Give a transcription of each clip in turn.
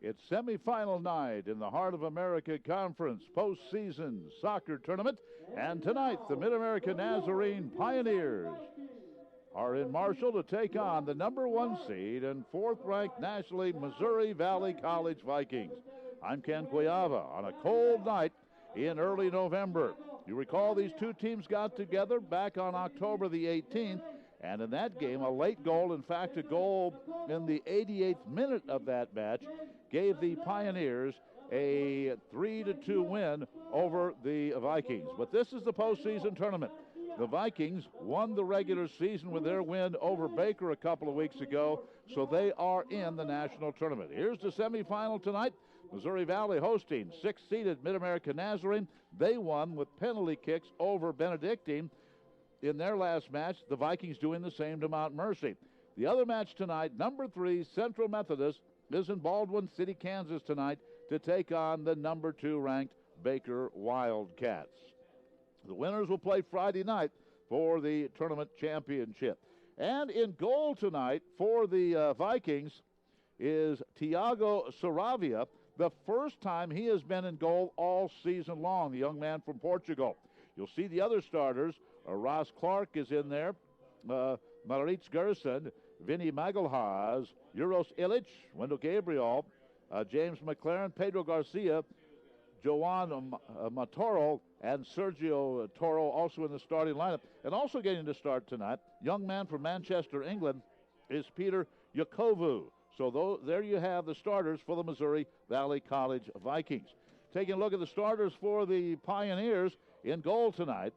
It's semifinal night in the Heart of America Conference postseason soccer tournament. And tonight, the Mid-America Nazarene Pioneers are in Marshall to take on the number 1 seed and 4th-ranked nationally Missouri Valley College Vikings. I'm Ken Cuiava on a cold night in early November. You recall these two teams got together back on October the 18th, and in that game, a late goal, in fact, a goal in the 88th minute of that match, gave the Pioneers a 3-2 win over the Vikings. But this is the postseason tournament. The Vikings won the regular season with their win over Baker a couple of weeks ago, so they are in the national tournament. Here's the semifinal tonight. Missouri Valley hosting 6th-seeded Mid-America Nazarene. They won with penalty kicks over Benedictine in their last match. The Vikings doing the same to Mount Mercy. The other match tonight, number 3 Central Methodist is in Baldwin City, Kansas tonight to take on the number 2 ranked Baker Wildcats. The winners will play Friday night for the tournament championship. And in goal tonight for the Vikings is Tiago Saravia, the first time he has been in goal all season long, the young man from Portugal. You'll see the other starters. Ross Clark is in there, Maritz Gerson, Vinny Magalhaes, Euros Illich, Wendell Gabriel, James McLaren, Pedro Garcia, Joan Matoro, and Sergio Toro also in the starting lineup. And also getting to start tonight, young man from Manchester, England, is Peter Yakovu. So there you have the starters for the Missouri Valley College Vikings. Taking a look at the starters for the Pioneers, in goal tonight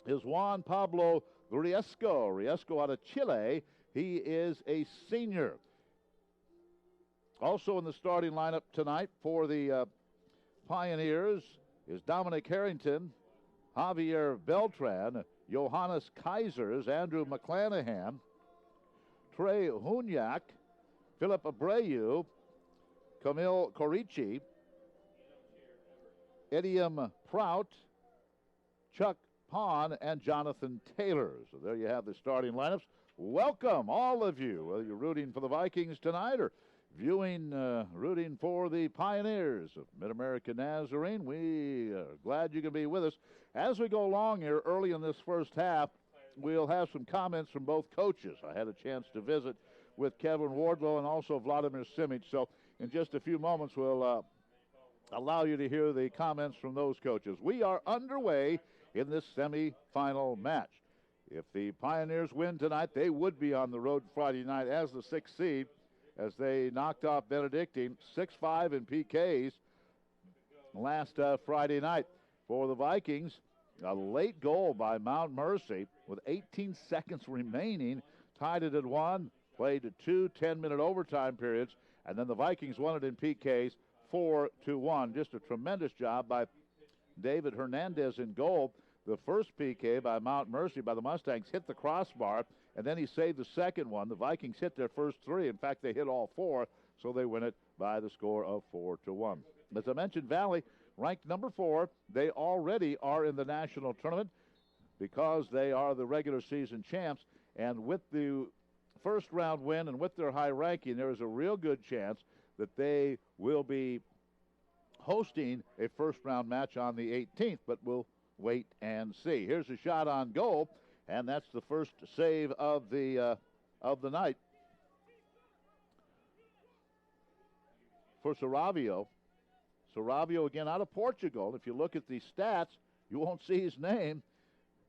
is Juan Pablo Riesco. Riesco out of Chile. He is a senior. Also in the starting lineup tonight for the Pioneers is Dominic Harrington, Javier Beltran, Johannes Kaisers, Andrew McClanahan, Trey Hunyak, Philip Abreu, Camille Corici, Edium Prout, Chuck Pond, and Jonathan Taylor. So there you have the starting lineups. Welcome, all of you, whether you're rooting for the Vikings tonight or rooting for the Pioneers of Mid-America Nazarene. We are glad you can be with us. As we go along here early in this first half, we'll have some comments from both coaches. I had a chance to visit with Kevin Wardlow and also Vladimir Simic. So in just a few moments, we'll allow you to hear the comments from those coaches. We are underway in this semifinal match. If the Pioneers win tonight, they would be on the road Friday night as the 6th seed, as they knocked off Benedictine 6-5 in PKs last Friday night. For the Vikings, a late goal by Mount Mercy with 18 seconds remaining, tied it at 1, played 2 10-minute overtime periods, and then the Vikings won it in PKs 4-1. Just a tremendous job by David Hernandez in goal. The first PK by Mount Mercy, by the Mustangs, hit the crossbar, and then he saved the second one. The Vikings hit their first 3. In fact, they hit all 4, so they win it by the score of 4-1. As I mentioned, Valley ranked number 4. They already are in the national tournament because they are the regular season champs, and with the first round win and with their high ranking, there is a real good chance that they will be hosting a first round match on the 18th, but we'll wait and see. Here's a shot on goal, and that's the first save of the night for Saravio. Saravio again out of Portugal. If you look at the stats, you won't see his name.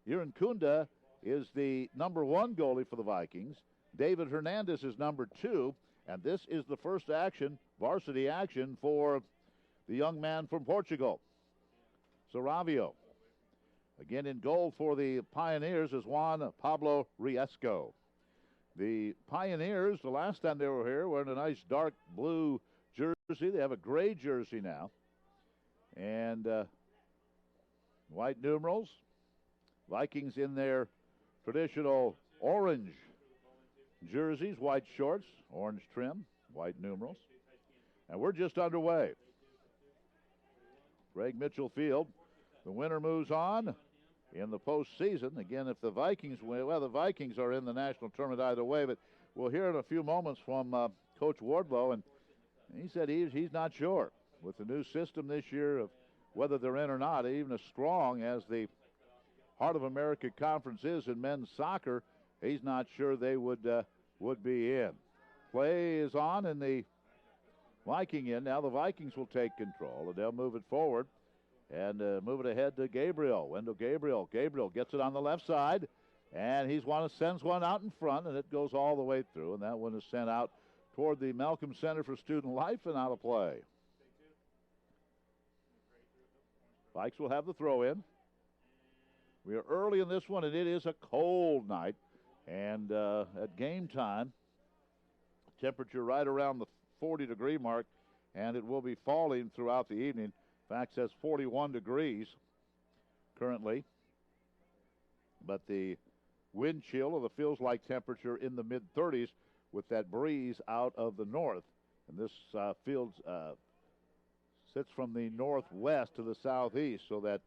Iran Kunda is the number 1 goalie for the Vikings. David Hernandez is number 2, and this is the first action, varsity action, for the young man from Portugal, Saravio. Again in goal for the Pioneers is Juan Pablo Riesco. The Pioneers, the last time they were here, were in a nice dark blue jersey. They have a gray jersey now. and white numerals. Vikings in their traditional orange jerseys, white shorts, orange trim, white numerals. And we're just underway. Greg Mitchell Field. The winner moves on in the postseason. Again, if the Vikings win, well, the Vikings are in the national tournament either way, but we'll hear in a few moments from Coach Wardlow, and he said he's not sure with the new system this year of whether they're in or not. Even as strong as the Heart of America Conference is in men's soccer, he's not sure they would be in. Play is on in the Viking end. Now the Vikings will take control, and they'll move it forward and move it ahead to Gabriel. Wendell Gabriel. Gabriel gets it on the left side, and sends one out in front, and it goes all the way through, and that one is sent out toward the Malcolm Center for Student Life and out of play. Vikes will have the throw in. We are early in this one, and it is a cold night. And at game time, temperature right around the 40-degree mark, and it will be falling throughout the evening. In fact, says 41 degrees currently. But the wind chill, or the feels-like temperature, in the mid-30s with that breeze out of the north. And this field sits from the northwest to the southeast, so that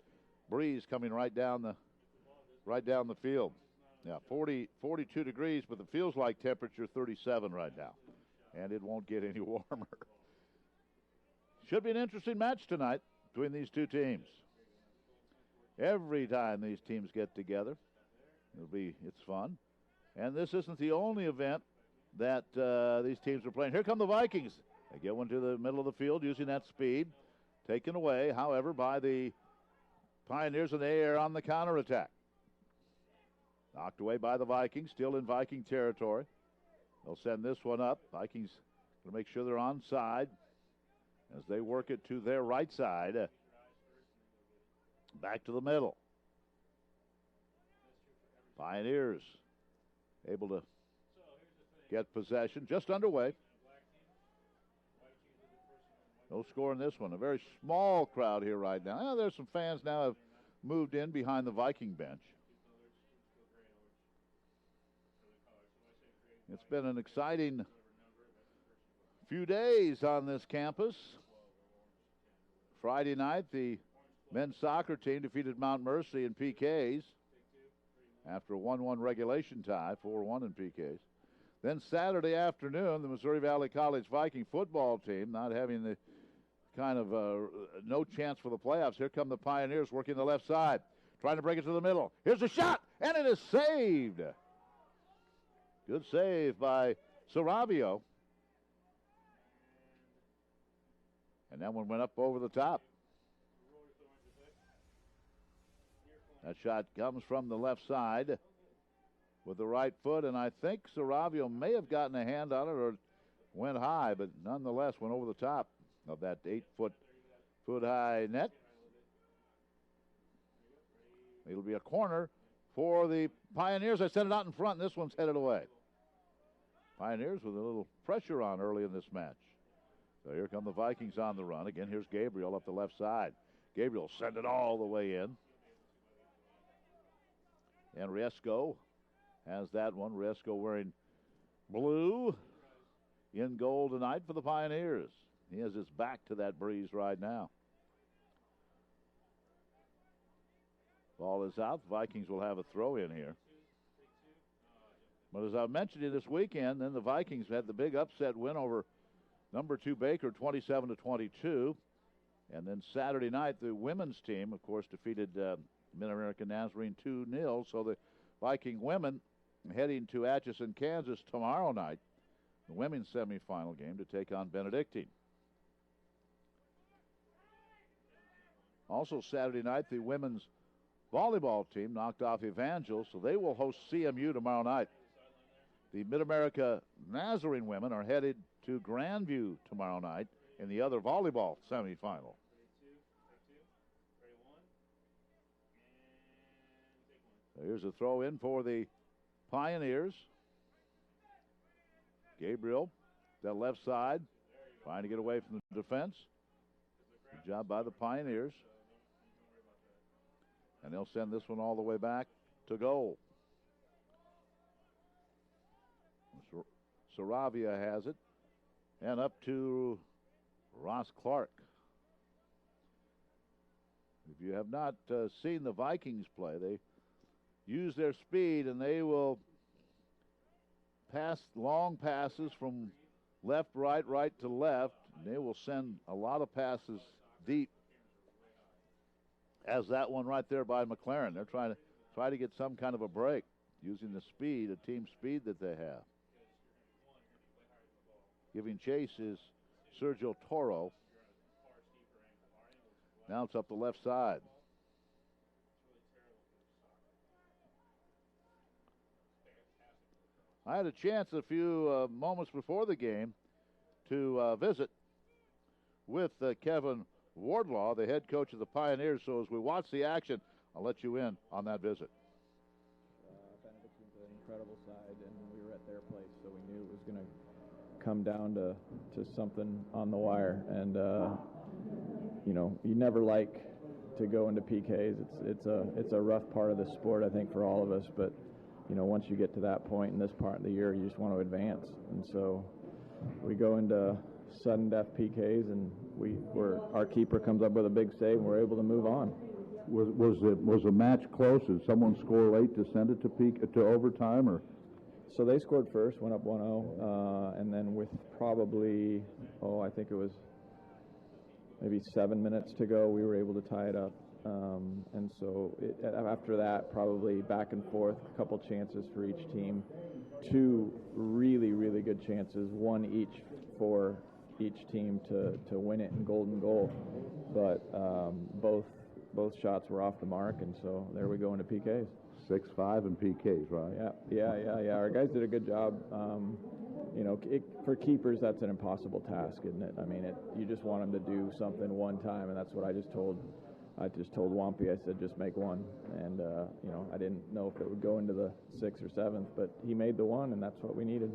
breeze coming right down the field. Yeah, 42 degrees, but the feels like temperature 37 right now, and it won't get any warmer. Should be an interesting match tonight between these two teams. Every time these teams get together, it's fun. And this isn't the only event that these teams are playing. Here come the Vikings. They get one to the middle of the field using that speed. Taken away, however, by the Pioneers, and they are on the counterattack. Knocked away by the Vikings, still in Viking territory. They'll send this one up. Vikings going to make sure they're onside as they work it to their right side. Back to the middle. Pioneers able to get possession. Just underway. No score in this one. A very small crowd here right now. There's some fans now have moved in behind the Viking bench. It's been an exciting few days on this campus. Friday night, the men's soccer team defeated Mount Mercy in PKs after a 1-1 regulation tie, 4-1 in PKs. Then Saturday afternoon, the Missouri Valley College Viking football team, not having the kind of no chance for the playoffs. Here come the Pioneers working the left side, trying to break it to the middle. Here's a shot, and it is saved. Good save by Saravio. And that one went up over the top. That shot comes from the left side with the right foot, and I think Saravio may have gotten a hand on it or went high, but nonetheless went over the top of that 8-foot high net. It'll be a corner for the Pioneers. I sent it out in front, and this one's headed away. Pioneers with a little pressure on early in this match. So here come the Vikings on the run. Again, here's Gabriel up the left side. Gabriel sent it all the way in. And Riesco has that one. Riesco wearing blue in goal tonight for the Pioneers. He has his back to that breeze right now. Ball is out. The Vikings will have a throw in here. But as I mentioned you this weekend, then the Vikings had the big upset win over number 2 Baker, 27-22. And then Saturday night, the women's team, of course, defeated Mid-American Nazarene 2-0. So the Viking women heading to Atchison, Kansas tomorrow night, the women's semifinal game to take on Benedictine. Also Saturday night, the women's volleyball team knocked off Evangel, so they will host CMU tomorrow night. The Mid-America Nazarene women are headed to Grandview tomorrow night in the other volleyball semifinal. So here's a throw in for the Pioneers. Gabriel, that left side, trying to get away from the defense. Good job by the Pioneers. And they'll send this one all the way back to goal. Saravia has it. And up to Ross Clark. If you have not seen the Vikings play, they use their speed and they will pass long passes from left, right, right to left. And they will send a lot of passes deep, as that one right there by McLaren. They're trying to get some kind of a break using the speed, a team speed that they have. Giving chase is Sergio Toro. Now it's up the left side. I had a chance a few moments before the game to visit with Kevin Wardlaw, the head coach of the Pioneers. So as we watch the action, I'll let you in on that visit. Benedict's an incredible side, and we were at their place, so we knew it was going to come down to something on the wire. And you never like to go into PKs. It's a rough part of the sport, I think, for all of us. But once you get to that point in this part of the year, you just want to advance. And so we go into sudden death PKs, and our keeper comes up with a big save, and we're able to move on. Was the match close? Did someone score late to send it to overtime, or? So they scored first, went up 1-0, and then with probably, I think it was maybe 7 minutes to go, we were able to tie it up. And so after that, probably back and forth, a couple chances for each team. Two really, really good chances, one each for each team to win it in golden goal. But both shots were off the mark, and so there we go into PKs. 6-5 in PKs, right? Yeah. Our guys did a good job. For keepers, that's an impossible task, isn't it? I mean, you just want them to do something one time, and that's what I just told Wampy. I said, just make one. And, I didn't know if it would go into the 6th or 7th, but he made the one, and that's what we needed.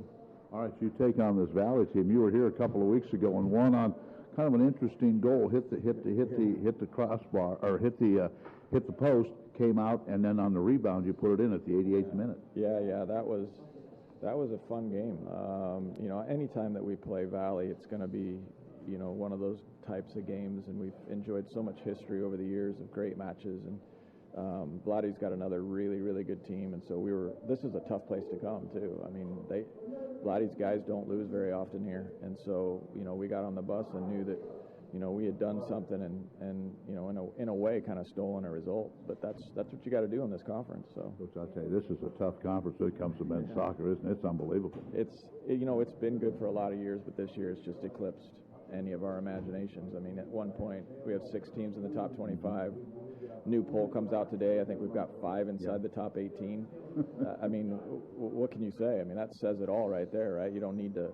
All right, you take on this Valley team. You were here a couple of weeks ago and won on kind of an interesting goal. Hit the crossbar, or hit the post, came out, and then on the rebound you put it in at the 88th minute. Yeah, that was a fun game. Anytime that we play Valley, it's going to be, one of those types of games, and we've enjoyed so much history over the years of great matches. And Vladdy's got another really, really good team, and so this is a tough place to come too. I mean, Vladdy's guys don't lose very often here, and so we got on the bus and knew that we had done something and in a way kind of stolen a result. But that's what you got to do in this conference. So, Coach, I'll tell you, this is a tough conference when it comes to men's soccer, isn't it? It's unbelievable. It's been good for a lot of years, but this year it's just eclipsed any of our imaginations. I mean, at one point we have 6 teams in the top 25. New poll comes out today. I think we've got 5 inside the top 18. I mean, what can you say? I mean, that says it all right there, right? You don't need to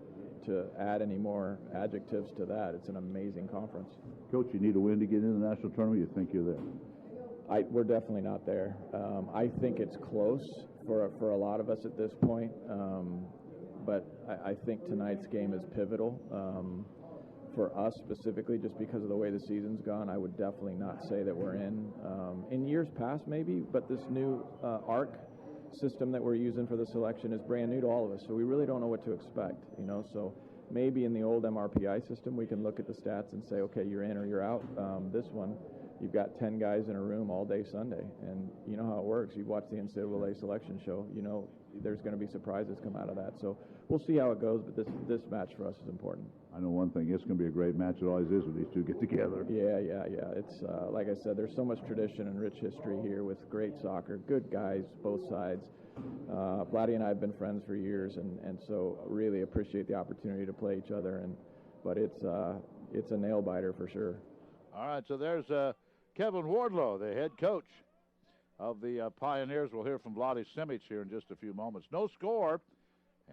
add any more adjectives to that. It's an amazing conference. Coach, you need a win to get into the national tournament. You think you're there? We're definitely not there. I think it's close for a lot of us at this point. But I think tonight's game is pivotal. For us specifically, just because of the way the season's gone, I would definitely not say that we're in. In years past, maybe, but this new ARC system that we're using for the selection is brand new to all of us, so we really don't know what to expect. So maybe in the old MRPI system, we can look at the stats and say, okay, you're in or you're out. This one, you've got 10 guys in a room all day Sunday, and you know how it works. You watch the NCAA selection show, there's going to be surprises come out of that. So we'll see how it goes, but this match for us is important. I know one thing, it's going to be a great match. It always is when these two get together. Yeah. It's like I said, there's so much tradition and rich history here with great soccer, good guys, both sides. Vladdy and I have been friends for years, and so really appreciate the opportunity to play each other. But it's a nail biter for sure. All right, so there's Kevin Wardlow, the head coach of the Pioneers. We'll hear from Vladdy Simic here in just a few moments. No score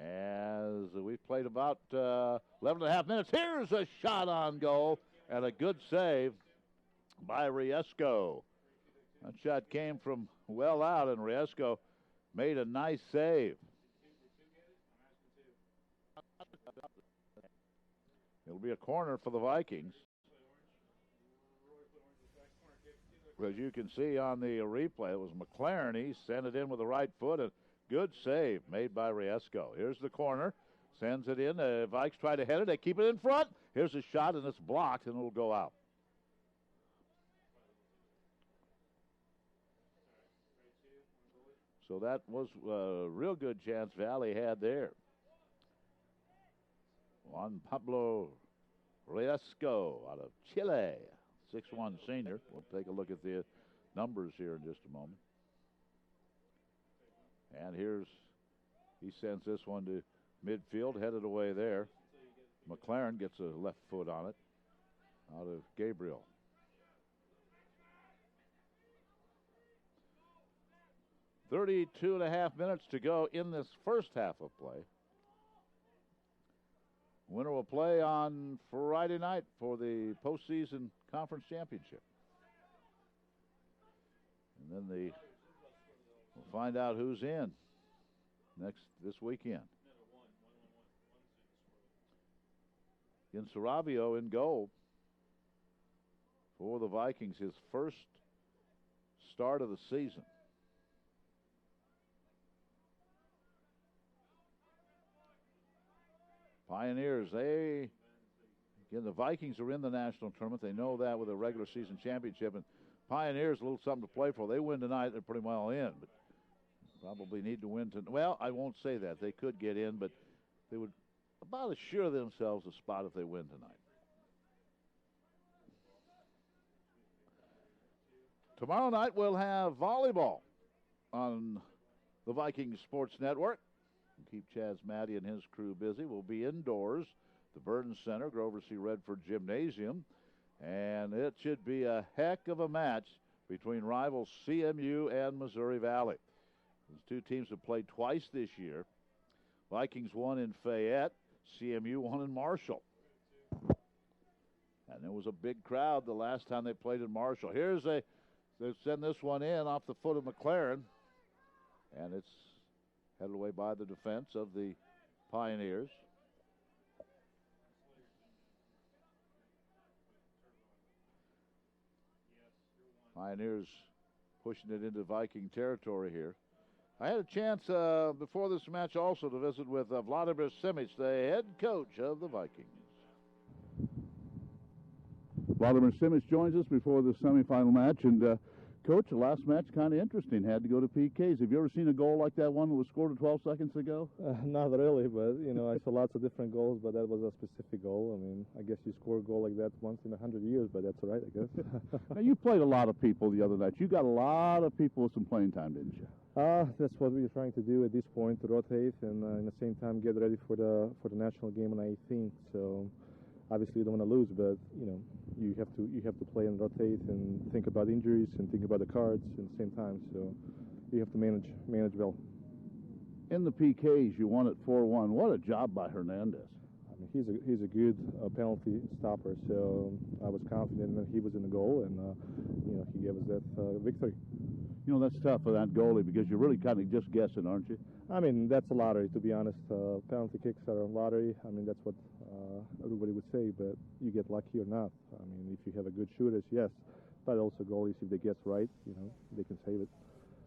as we've played about 11 and a half minutes. Here's a shot on goal and a good save by Riesco. That shot came from well out, and Riesco made a nice save. It'll be a corner for the Vikings. As you can see on the replay, it was McLaren. He sent it in with the right foot. A good save made by Riesco. Here's the corner. Sends it in. Vikes try to head it. They keep it in front. Here's a shot, and it's blocked, and it'll go out. So that was a real good chance Valley had there. Juan Pablo Riesco out of Chile, 6'1" senior. We'll take a look at the numbers here in just a moment. And he sends this one to midfield, headed away there. McLaren gets a left foot on it out of Gabriel. "32.5 minutes to go in this first half of play. Winner will play on Friday night for the postseason conference championship. And then we'll find out who's in this weekend. Sarabio in goal for the Vikings, his first start of the season. Pioneers, the Vikings are in the national tournament. They know that with a regular season championship. And Pioneers, a little something to play for. They win tonight, they're pretty well in. But probably need to win tonight. Well, I won't say that. They could get in, but they would about assure themselves a spot if they win tonight. Tomorrow night we'll have volleyball on the Vikings Sports Network. Keep Chaz Matty and his crew busy. We'll be indoors, the Burton Center, Grover C. Redford Gymnasium, and it should be a heck of a match between rivals CMU and Missouri Valley. These two teams have played twice this year. Vikings won in Fayette, CMU won in Marshall. And there was a big crowd the last time they played in Marshall. They send this one in off the foot of McLaren, and it's headed away by the defense of the Pioneers. Pioneers pushing it into Viking territory here. I had a chance before this match also to visit with Vladimir Simic, the head coach of the Vikings. Vladimir Simic joins us before the semifinal match. And, Coach, the last match kind of interesting. Had to go to PKs. Have you ever seen a goal like that one that was scored 12 seconds ago? Not really, but, I saw lots of different goals, but that was a specific goal. I mean, I guess you score a goal like that once in 100 years, but that's all right, I guess. Now, you played a lot of people the other night. You got a lot of people with some playing time, didn't you? That's what we're trying to do at this point, to rotate and at the same time get ready for the national game on 18th. So obviously you don't want to lose, but you have to play and rotate and think about injuries and think about the cards at the same time. So you have to manage well. In the PKs, you won it 4-1. What a job by Hernandez. I mean, he's a good penalty stopper. So I was confident that he was in the goal, and he gave us that victory. That's tough for that goalie because you're really kind of just guessing, aren't you? I mean, that's a lottery, to be honest. Penalty kicks are a lottery. I mean, that's what everybody would say, but you get lucky or not. I mean, if you have a good shooters, yes. But also goalies, if they guess right, they can save it.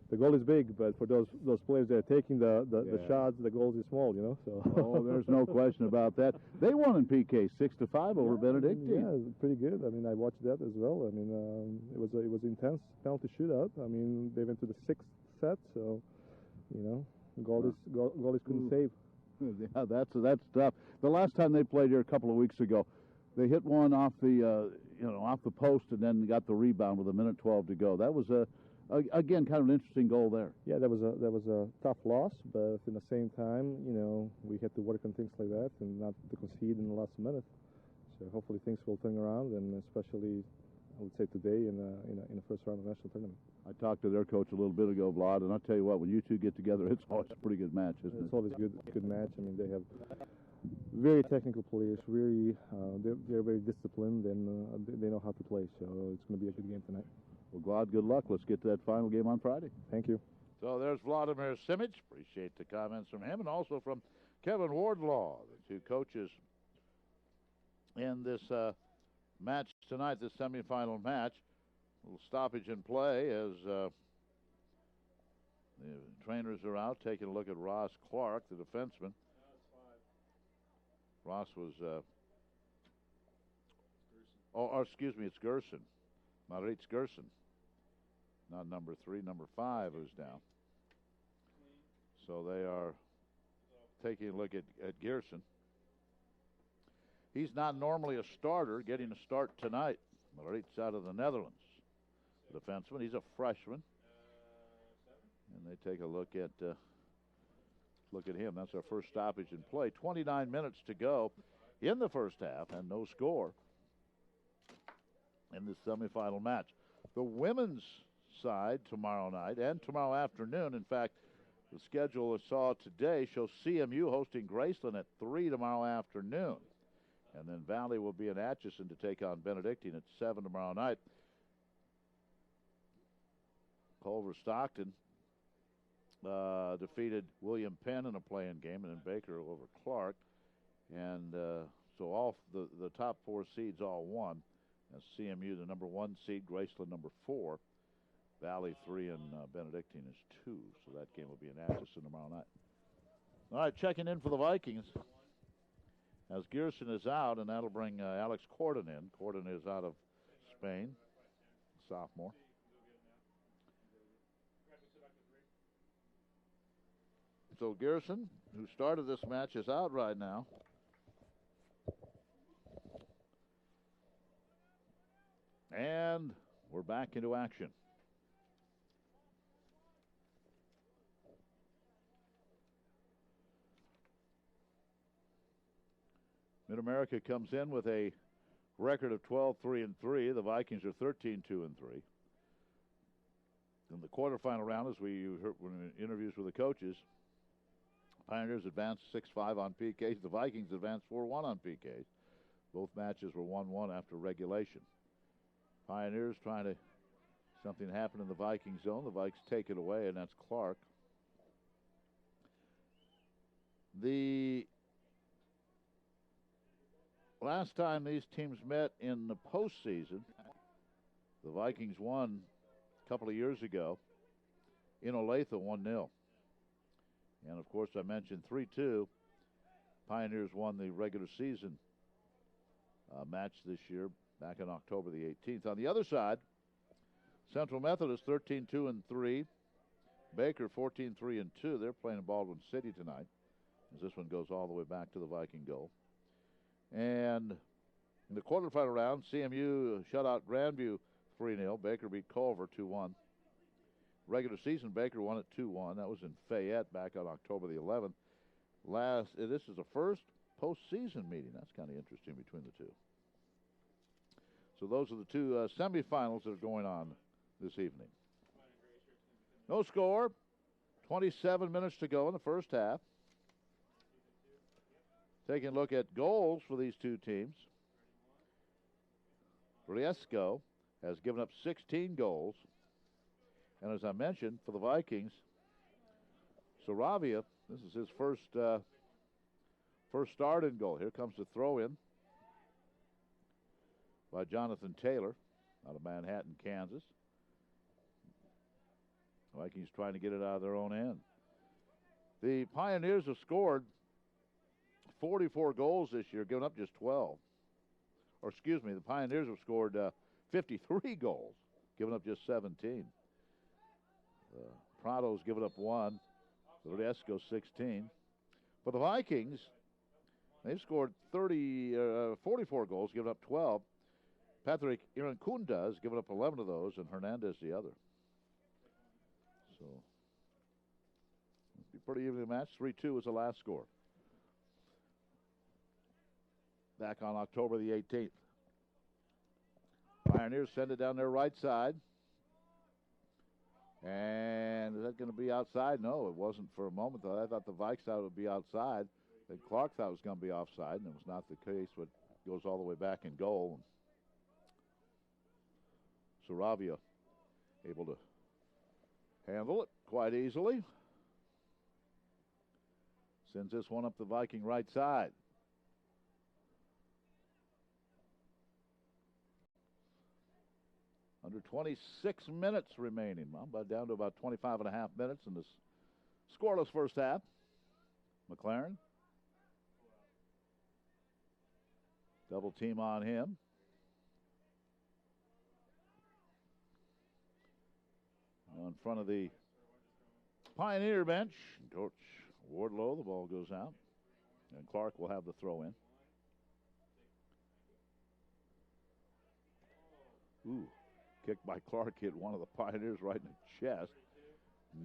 The goal is big, but for those players that are taking the shots, the goals is small, So. Oh, there's no question about that. They won in PK 6-5 over Benedictine. Yeah, pretty good. I mean, I watched that as well. I mean, it was intense penalty shootout. I mean, they went to the sixth set, so goalies couldn't save. Yeah, that's tough. The last time they played here a couple of weeks ago, they hit one off the off the post and then got the rebound with 1:12 to go. That was again, kind of an interesting goal there. Yeah, that was a tough loss, but in the same time, we had to work on things like that and not to concede in the last minute. So hopefully things will turn around, and especially, I would say today in the first round of the national tournament. I talked to their coach a little bit ago, Vlad, and I'll tell you what, when you two get together, it's always a pretty good match, isn't it? It's always a good match. I mean, they have very technical players, they're very disciplined, and they know how to play, so it's going to be a good game tonight. Well, Vlad, good luck. Let's get to that final game on Friday. Thank you. So there's Vladimir Simic. Appreciate the comments from him, and also from Kevin Wardlaw, the two coaches in this match tonight, this semifinal match. little stoppage in play as the trainers are out taking a look at Ross Clark, the defenseman. Ross was, excuse me, it's Gerson. Maritz Gerson. Not number 3, number 5 who's down. So they are taking a look at Gerson. He's not normally a starter, getting a start tonight. Maritz out of the Netherlands. The defenseman, he's a freshman. And they take a look at him. That's our first stoppage in play. 29 minutes to go in the first half and no score in this semifinal match. The women's side tomorrow night and tomorrow afternoon. In fact, the schedule I saw today shows CMU hosting Graceland at 3 tomorrow afternoon. And then Valley will be in Atchison to take on Benedictine at 7 tomorrow night. Culver Stockton defeated William Penn in a play-in game, and then Baker over Clark. And so all the top 4 seeds all won. As CMU, the number 1 seed, Graceland number 4. Valley 3 and Benedictine is 2. So that game will be in Atchison tomorrow night. All right, checking in for the Vikings. As Gerson is out, and that'll bring Alex Corden in. Corden is out of Spain, sophomore. So Gerson, who started this match, is out right now. And we're back into action. Mid-America comes in with a record of 12-3-3. The Vikings are 13-2-3. In the quarterfinal round, as we heard in interviews with the coaches, Pioneers advanced 6-5 on PKs. The Vikings advanced 4-1 on PKs. Both matches were 1-1 after regulation. Pioneers trying to, something happened in the Viking zone. The Vikes take it away, and that's Clark. The last time these teams met in the postseason, the Vikings won a couple of years ago in Olathe 1-0. And, of course, I mentioned 3-2. Pioneers won the regular season match this year back on October the 18th. On the other side, Central Methodist 13-2-3. Baker 14-3-2. They're playing in Baldwin City tonight, as this one goes all the way back to the Viking goal. And in the quarterfinal round, CMU shut out Grandview 3-0. Baker beat Culver 2-1. Regular season, Baker won it 2-1. That was in Fayette back on October the 11th. This is the first postseason meeting. That's kind of interesting between the two. So those are the two semifinals that are going on this evening. No score. 27 minutes to go in the first half. Taking a look at goals for these two teams. Riesco has given up 16 goals. And as I mentioned, for the Vikings, Saravia, this is his first start in goal. Here comes the throw-in by Jonathan Taylor out of Manhattan, Kansas. The Vikings trying to get it out of their own end. The Pioneers have scored 44 goals this year, giving up just 12. Or excuse me, the Pioneers have scored 53 goals, giving up just 17. Prado's given up 1. Riesco 16. For the Vikings, they've scored 44 goals, given up 12. Patrick Irankunda has given up 11 of those, and Hernandez the other. So, it'll be pretty even match. 3-2 was the last score. Back on October the 18th. Pioneers send it down their right side. And is that going to be outside? No, it wasn't for a moment, though. I thought the Vikes thought it would be outside. Then Clark thought it was going to be offside, and it was not the case, but goes all the way back in goal. Saravia able to handle it quite easily. Sends this one up the Viking right side. A Under 26 minutes remaining. Well, but down to about 25 and a half minutes in this scoreless first half. McLaren. Double team on him. In front of the Pioneer bench, Coach Wardlow, the ball goes out. And Clark will have the throw in. Ooh, kick by Clark hit one of the Pioneers right in the chest.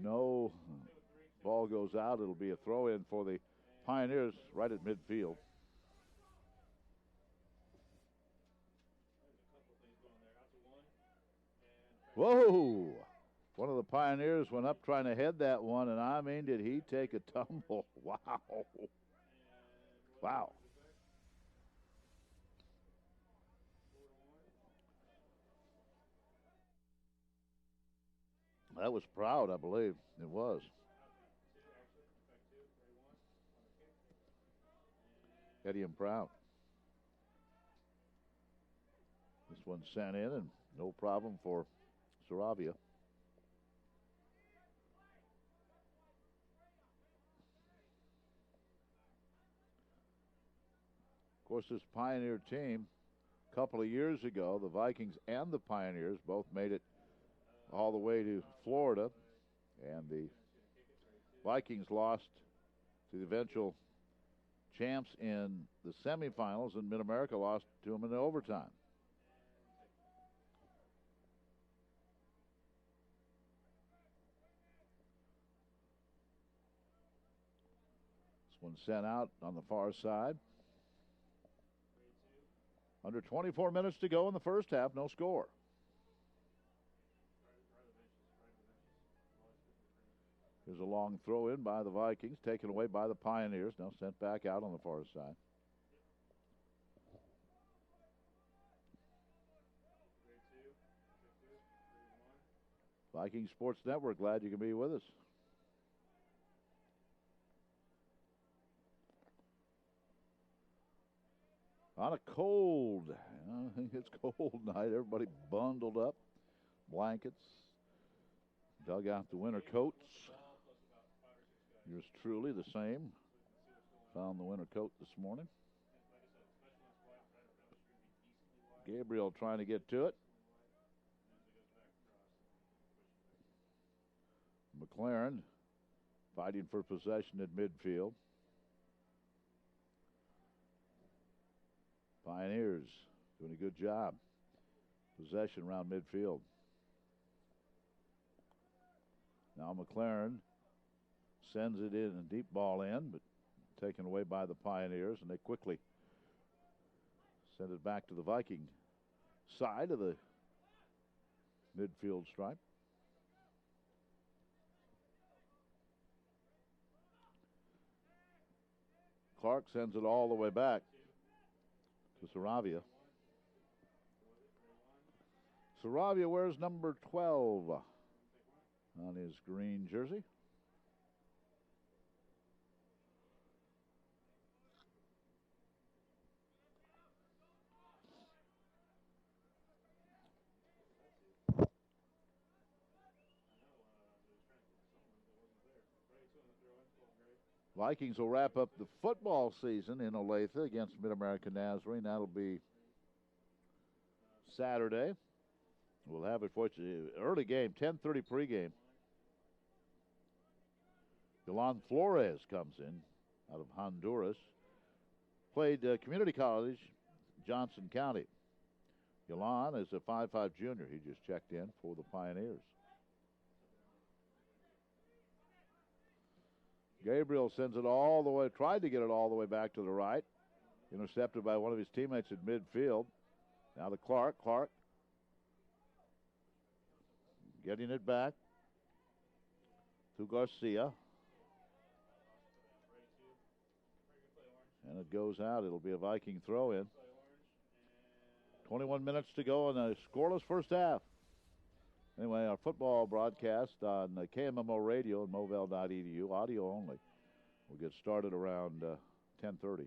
No, ball goes out. It'll be a throw in for the Pioneers right at midfield. Whoa! One of the Pioneers went up trying to head that one, and I mean, did he take a tumble? Wow. Wow. That was proud, I believe. It was. Eddie and Proud. This one sent in, and no problem for Saravia. Of course, this Pioneer team, a couple of years ago, the Vikings and the Pioneers both made it all the way to Florida, and the Vikings lost to the eventual champs in the semifinals, and Mid-America lost to them in overtime. This one sent out on the far side. Under 24 minutes to go in the first half, no score. Here's a long throw in by the Vikings, taken away by the Pioneers, now sent back out on the far side. Viking Sports Network, glad you can be with us. On a cold, it's cold night, everybody bundled up, blankets, dug out the winter coats. Yours truly the same. Found the winter coat this morning. Gabriel trying to get to it. McLaren fighting for possession at midfield. Pioneers doing a good job. Possession around midfield. Now McLaren sends it in, a deep ball in, but taken away by the Pioneers, and they quickly send it back to the Viking side of the midfield stripe. Clark sends it all the way back to Saravia. Saravia wears number 12 on his green jersey. Vikings will wrap up the football season in Olathe against Mid-America Nazarene. That'll be Saturday. We'll have it for you. Early game, 10:30 pregame. Yolan Flores comes in out of Honduras. Played community college, Johnson County. Yolan is a 5'5" junior. He just checked in for the Pioneers. Gabriel sends it all the way, tried to get it all the way back to the right. Intercepted by one of his teammates at midfield. Now to Clark. Clark getting it back to Garcia. And it goes out. It'll be a Viking throw in. 21 minutes to go in a scoreless first half. Anyway, our football broadcast on KMMO Radio and Movell.edu, audio only. We'll get started around 10:30.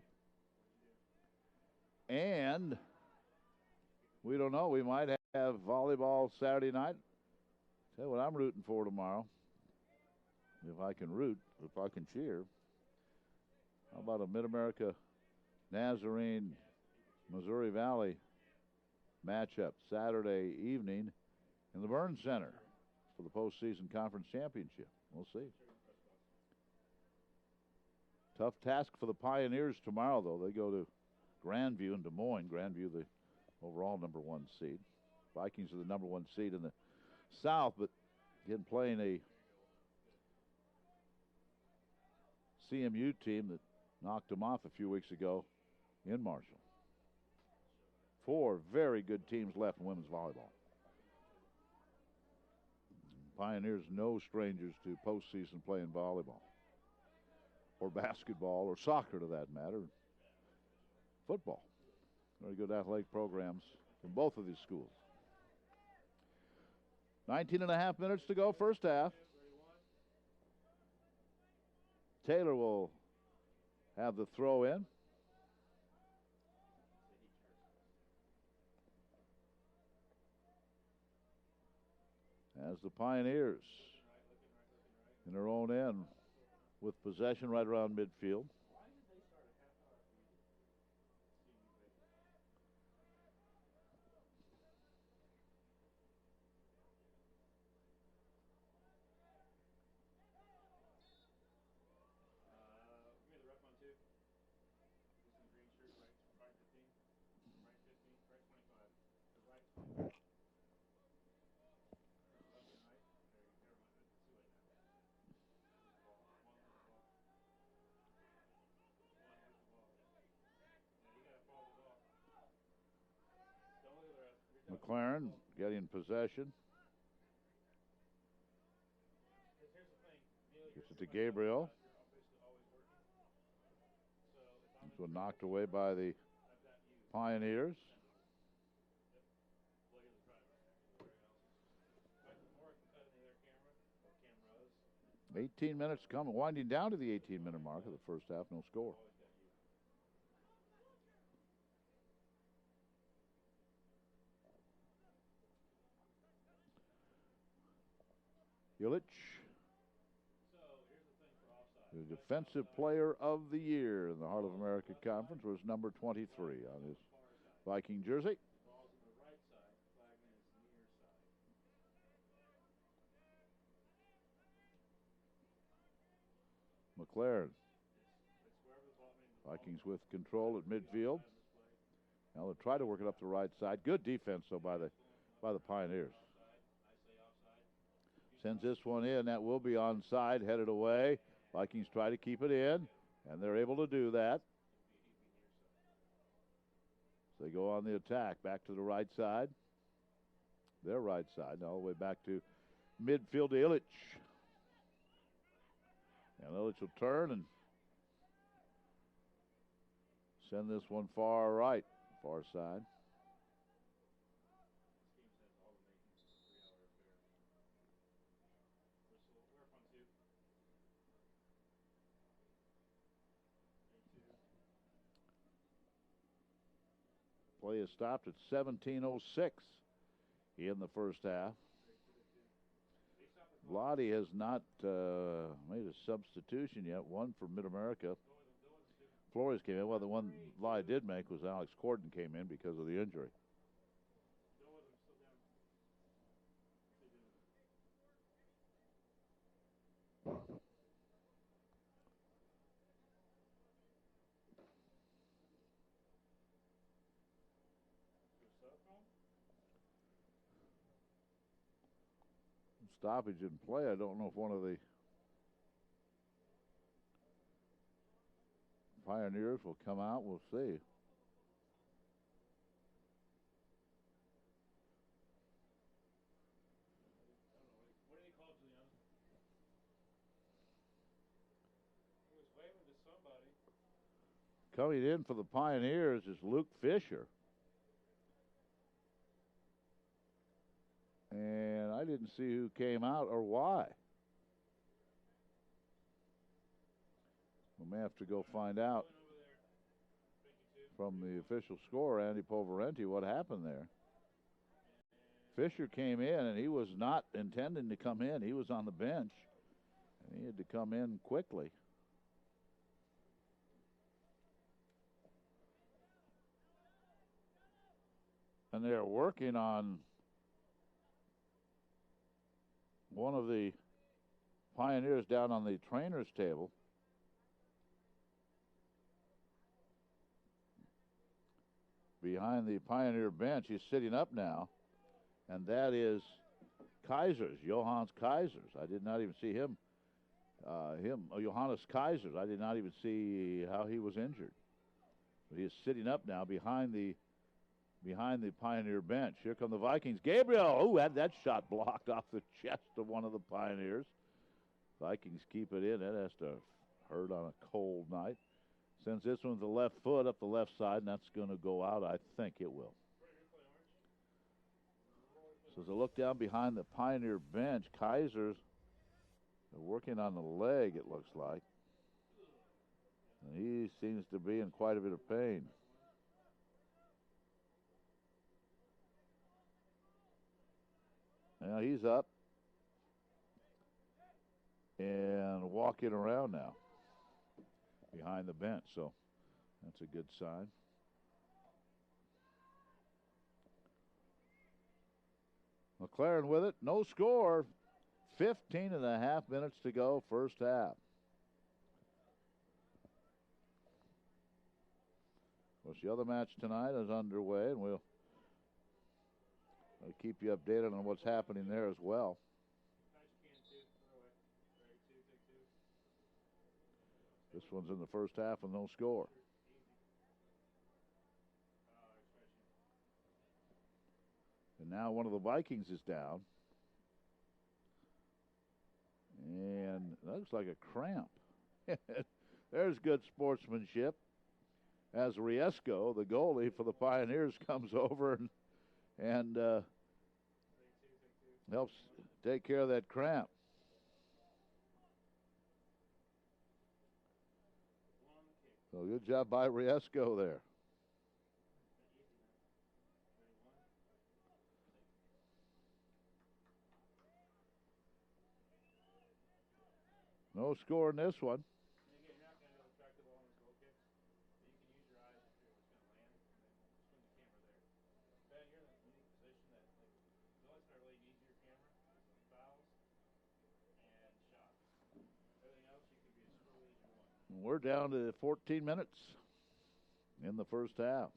And We don't know. We might have volleyball Saturday night. Tell you what I'm rooting for tomorrow. If I can root, if I can cheer. How about a Mid-America Nazarene Missouri Valley matchup Saturday evening in the Burns Center for the postseason conference championship? We'll see. Tough task for the Pioneers tomorrow, though. They go to Grandview in Des Moines. Grandview, the overall #1 seed. Vikings are the #1 seed in the South, but again playing a CMU team that knocked them off a few weeks ago in Marshall. 4 very good teams left in women's volleyball. Pioneers no strangers to postseason play in volleyball or basketball or soccer, to that matter. Football. Very good athletic programs in both of these schools. 19 and a half minutes to go, first half. Taylor will have the throw in. As the Pioneers in their own end with possession right around midfield. McLaren getting possession. Gets it to Gabriel. So knocked away by the Pioneers. $18 minutes coming, winding down to the 18-minute mark of the first half, no score. Illich, the Defensive Player of the Year in the Heart of America Conference, was number 23 on his Viking jersey. McLaren. Vikings with control at midfield. Now they'll try to work it up the right side. Good defense, though, by the Pioneers. Sends this one in. That will be onside, headed away. Vikings try to keep it in, and they're able to do that. So they go on the attack, back to the right side. Their right side, all the way back to midfield to Illich. And Illich will turn and send this one far right, far side. Play is stopped at 17:06 in the first half. Lottie has not made a substitution yet. One for Mid-America. Flores came in. Well, the one Lottie did make was Alex Corden came in because of the injury. Stoppage in play. I don't know if one of the Pioneers will come out. We'll see. Coming in for the Pioneers is Luke Fisher. And I didn't see who came out or why. We may have to go find out from the official score, Andy Poverenti, what happened there. Fisher came in, and he was not intending to come in. He was on the bench, and he had to come in quickly. And they're working on one of the Pioneers down on the trainer's table. Behind the Pioneer bench, he's sitting up now, and that is Kaisers, Johannes Kaisers. I did not even see him. Johannes Kaisers. I did not even see how he was injured. But he is sitting up now behind the Pioneer bench. Here come the Vikings. Gabriel, oh, had that shot blocked off the chest of one of the Pioneers. Vikings keep it in. That has to hurt on a cold night. Sends this one with the left foot up the left side, and that's going to go out. I think it will. So as I look down behind the Pioneer bench, Kaisers are working on the leg, it looks like. And he seems to be in quite a bit of pain. Now he's up and walking around now behind the bench, so that's a good sign. McLaren with it, no score. 15 and a half minutes to go, first half. Of course, the other match tonight is underway, and we'll keep you updated on what's happening there as well. This one's in the first half with no score. And now one of the Vikings is down. And that looks like a cramp. There's good sportsmanship. As Riesco, the goalie for the Pioneers, comes over and helps take care of that cramp. So good job by Riesco there. No score in this one. We're down to 14 minutes in the first half.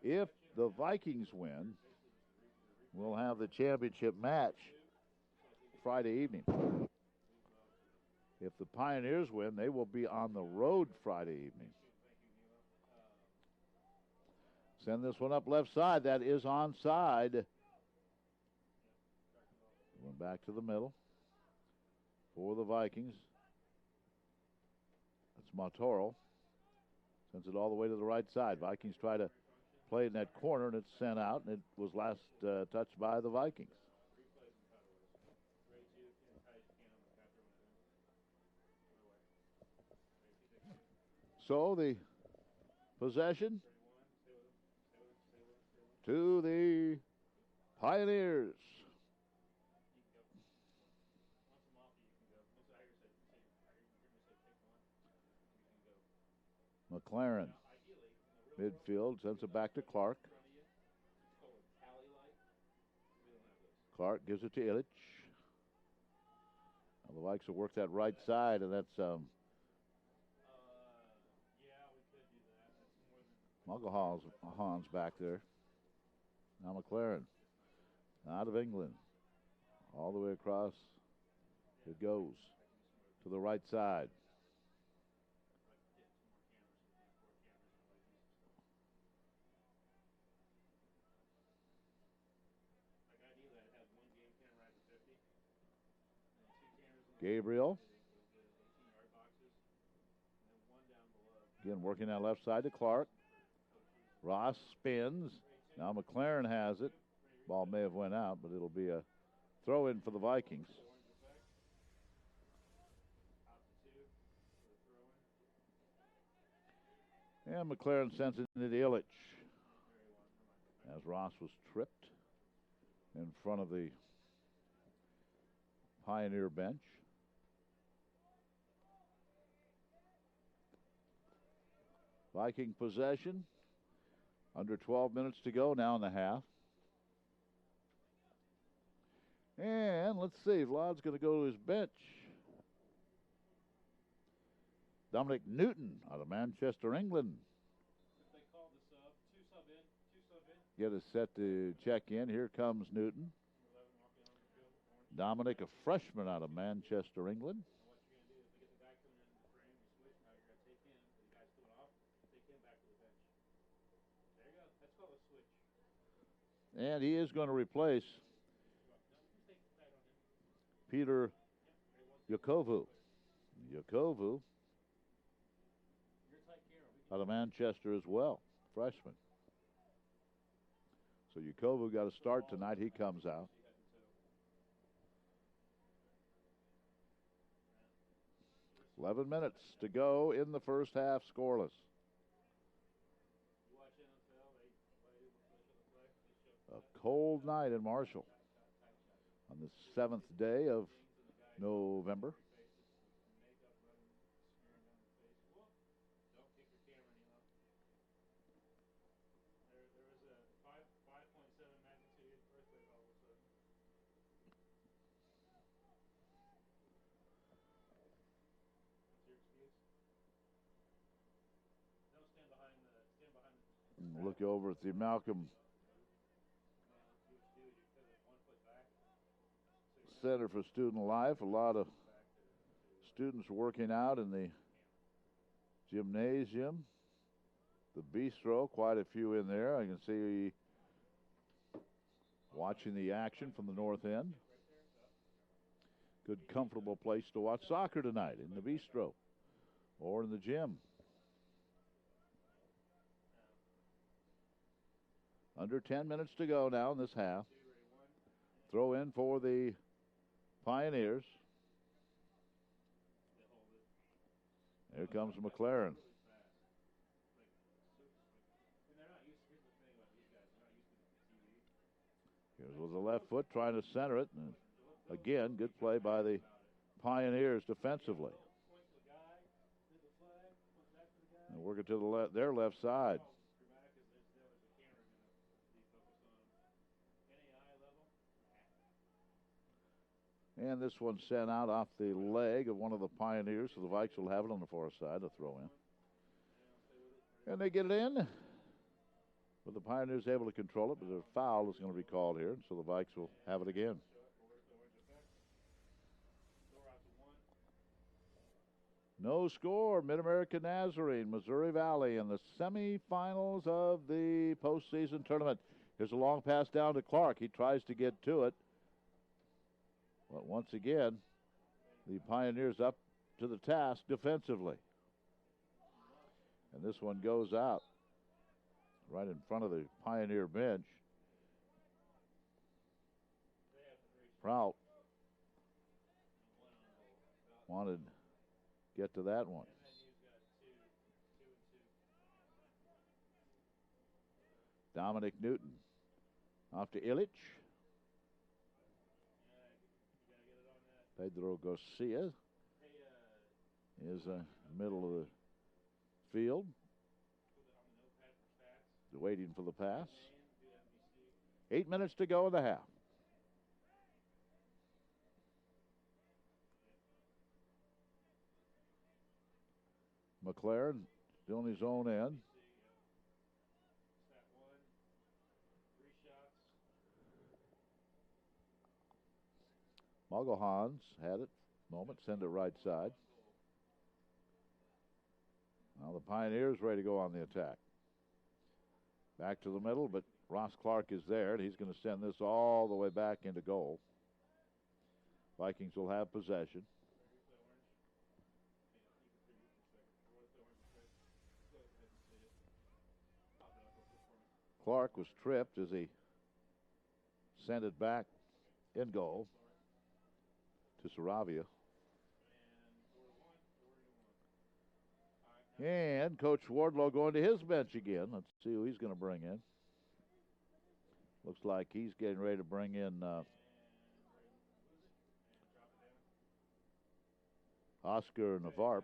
If the Vikings win, we'll have the championship match Friday evening. If the Pioneers win, they will be on the road Friday evening. Send this one up left side. That is onside. Went back to the middle for the Vikings. That's Montoro. Sends it all the way to the right side. Vikings try to play in that corner, and it's sent out, and it was last touched by the Vikings. So the possession to the Pioneers. McLaren, midfield, sends it back to Clark. Clark gives it to Illich. Now the Vikes will work that right side, and that's Hans back there. Now McLaren, out of England, all the way across. It goes to the right side. Gabriel. Again, working that left side to Clark. Ross spins. Now McLaren has it. Ball may have went out, but it'll be a throw-in for the Vikings. And McLaren sends it into Illich as Ross was tripped in front of the Pioneer bench. Viking possession. Under 12 minutes to go now in the half. And let's see, Vlad's going to go to his bench. Dominic Newton out of Manchester, England. They called the sub. Two sub in. Get us set to check in. Here comes Newton. Dominic, a freshman out of Manchester, England. What you're going to do is they get the guy coming into the frame, you switch, now you're going to take him, the guy's coming off, take him back to the bench. There you go. That's called a switch. And he is going to replace Peter Yakovu. Yakovu out of Manchester as well, freshman. So Yakovu got a start tonight. He comes out. "11 minutes to go in the first half, scoreless. A cold night in Marshall on the 7th day of November. Look over at the Malcolm Center for Student Life. A lot of students working out in the gymnasium, the bistro, quite a few in there. I can see watching the action from the north end. Good, comfortable place to watch soccer tonight, in the bistro or in the gym. Under 10 minutes to go now in this half. Throw in for the Pioneers. Here comes McLaren. Here's with the left foot trying to center it. And again, good play by the Pioneers defensively. And working to their left side. And this one sent out off the leg of one of the Pioneers, so the Vikes will have it on the far side to throw in. And they get it in. But the Pioneers able to control it, but a foul is going to be called here, so the Vikes will have it again. No score. Mid-America Nazarene, Missouri Valley in the semifinals of the postseason tournament. Here's a long pass down to Clark. He tries to get to it. But once again, the Pioneers up to the task defensively. And this one goes out right in front of the Pioneer bench. Prout wanted to get to that one. Dominic Newton off to Illich. Pedro Garcia is middle of the field, waiting for the pass. 8 minutes to go in the half. McLaren still on his own end. Mugglehands had it. Moment, send it right side. Now the Pioneers ready to go on the attack. Back to the middle, but Ross Clark is there, and he's going to send this all the way back into goal. Vikings will have possession. Clark was tripped as he sent it back in goal to Saravia. And Coach Wardlow going to his bench again. Let's see who he's going to bring in. Looks like he's getting ready to bring in Oscar Navarp.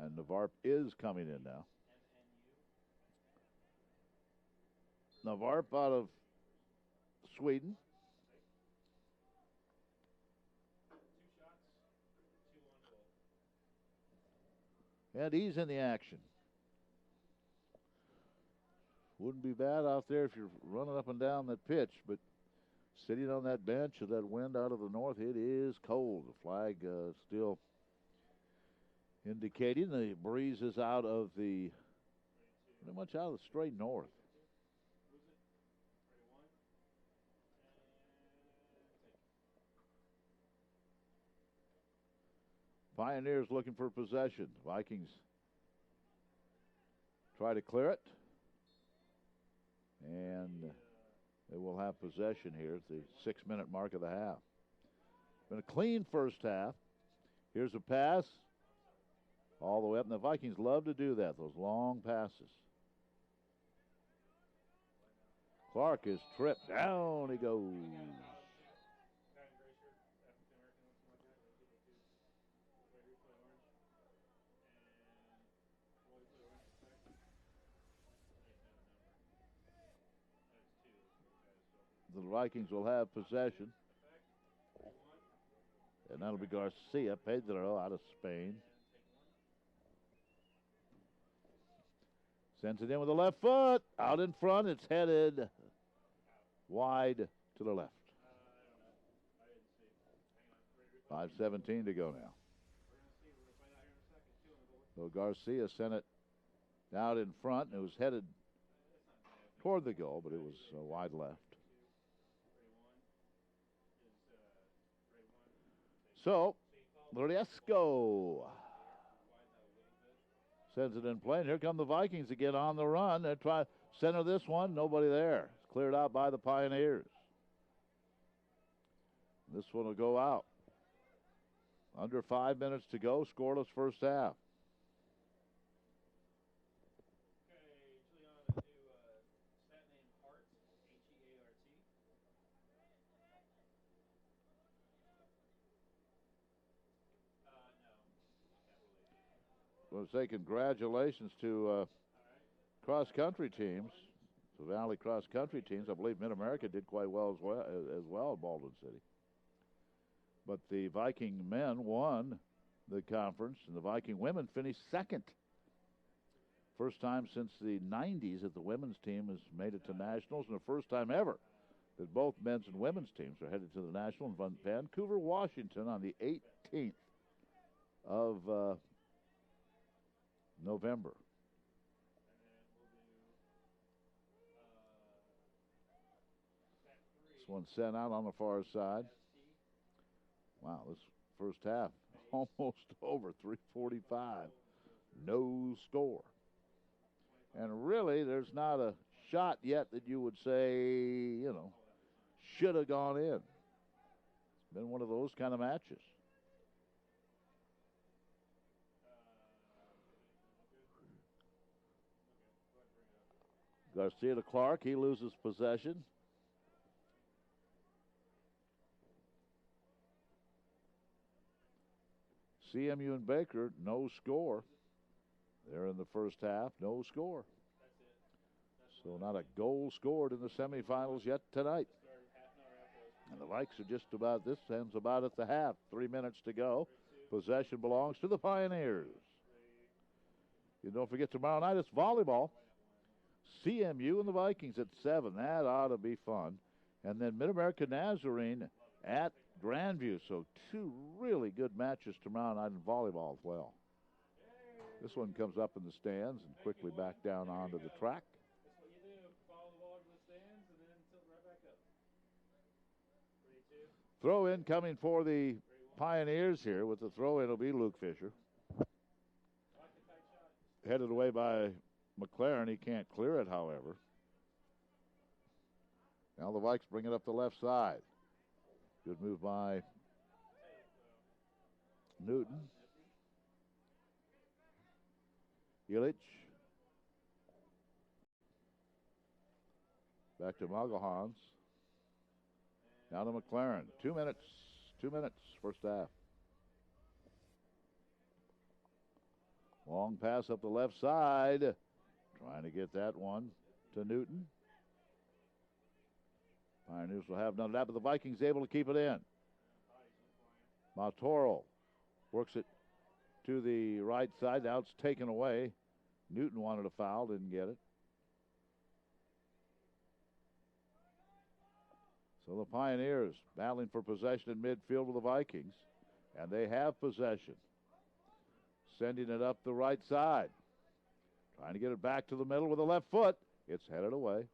And Navarp is coming in now. Navarp out of Sweden. And he's in the action. Wouldn't be bad out there if you're running up and down that pitch, but sitting on that bench with that wind out of the north, it is cold. The flag still indicating the breeze is out of the, pretty much out of the straight north. Pioneers looking for possession. Vikings try to clear it. And they will have possession here at the 6-minute mark of the half. Been a clean first half. Here's a pass all the way up. And the Vikings love to do that, those long passes. Clark is tripped. Down he goes. The Vikings will have possession. And that'll be Garcia Pedro out of Spain. Sends it in with the left foot. Out in front. It's headed wide to the left. 5:17 to go now. So Garcia sent it out in front. It was headed toward the goal, but it was wide left. So, Loresco sends it in play. And here come the Vikings again on the run. They try to center this one. Nobody there. It's cleared out by the Pioneers. This one will go out. Under 5 minutes to go. Scoreless first half. I want to say congratulations to cross-country teams, the Valley cross-country teams. I believe Mid-America did quite well as well in Baldwin City. But the Viking men won the conference, and the Viking women finished second. First time since the 90s that the women's team has made it to nationals, and the first time ever that both men's and women's teams are headed to the national in Vancouver, Washington on the 18th of November. This one sent out on the far side. Wow, this first half almost over, 3:45. No score. And really, there's not a shot yet that you would say, should have gone in. It's been one of those kind of matches. Garcia to Clark. He loses possession. CMU and Baker, no score. They're in the first half, no score. So not a goal scored in the semifinals yet tonight. And the Vikes are just about, this ends about at the half. 3 minutes to go. Possession belongs to the Pioneers. You don't forget tomorrow night it's volleyball. CMU and the Vikings at 7. That ought to be fun. And then Mid-America Nazarene at Grandview. So 2 really good matches tomorrow night in volleyball as well. This one comes up in the stands and quickly back down onto the track. That's what you do. Follow the ball to the stands and then tilt right back up. 3-2. Throw in coming for the Pioneers here. With the throw in, it'll be Luke Fisher. Headed away by McLaren. He can't clear it, however. Now the Vikes bring it up the left side. Good move by Newton. Illich. Back to Magalhães. Now to McLaren. 2 minutes. 2 minutes, first half. Long pass up the left side. Trying to get that one to Newton. Pioneers will have none of that, but the Vikings able to keep it in. Mautoro works it to the right side. Now it's taken away. Newton wanted a foul, didn't get it. So the Pioneers battling for possession in midfield with the Vikings, and they have possession. Sending it up the right side. Trying to get it back to the middle with the left foot. It's headed away.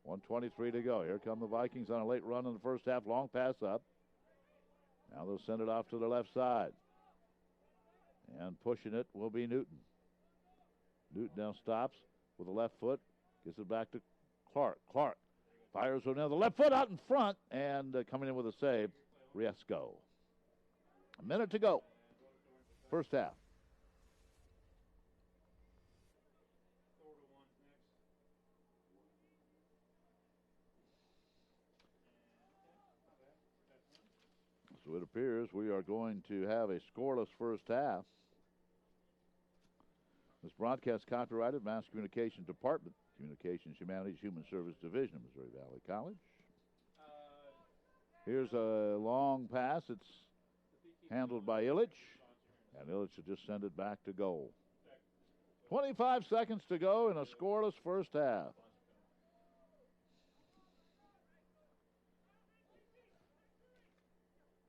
1:23 to go. Here come the Vikings on a late run in the first half. Long pass up. Now they'll send it off to the left side. And pushing it will be Newton. Newton now stops with the left foot. Gets it back to Clark. Clark fires with another left foot out in front. And coming in with a save, Riesco. A minute to go. First half. So it appears we are going to have a scoreless first half. This broadcast copyrighted Mass Communications Department, Communications Humanities Human Service Division of Missouri Valley College. Here's a long pass. It's handled by Illich, and Illich will just send it back to goal. 25 seconds to go in a scoreless first half.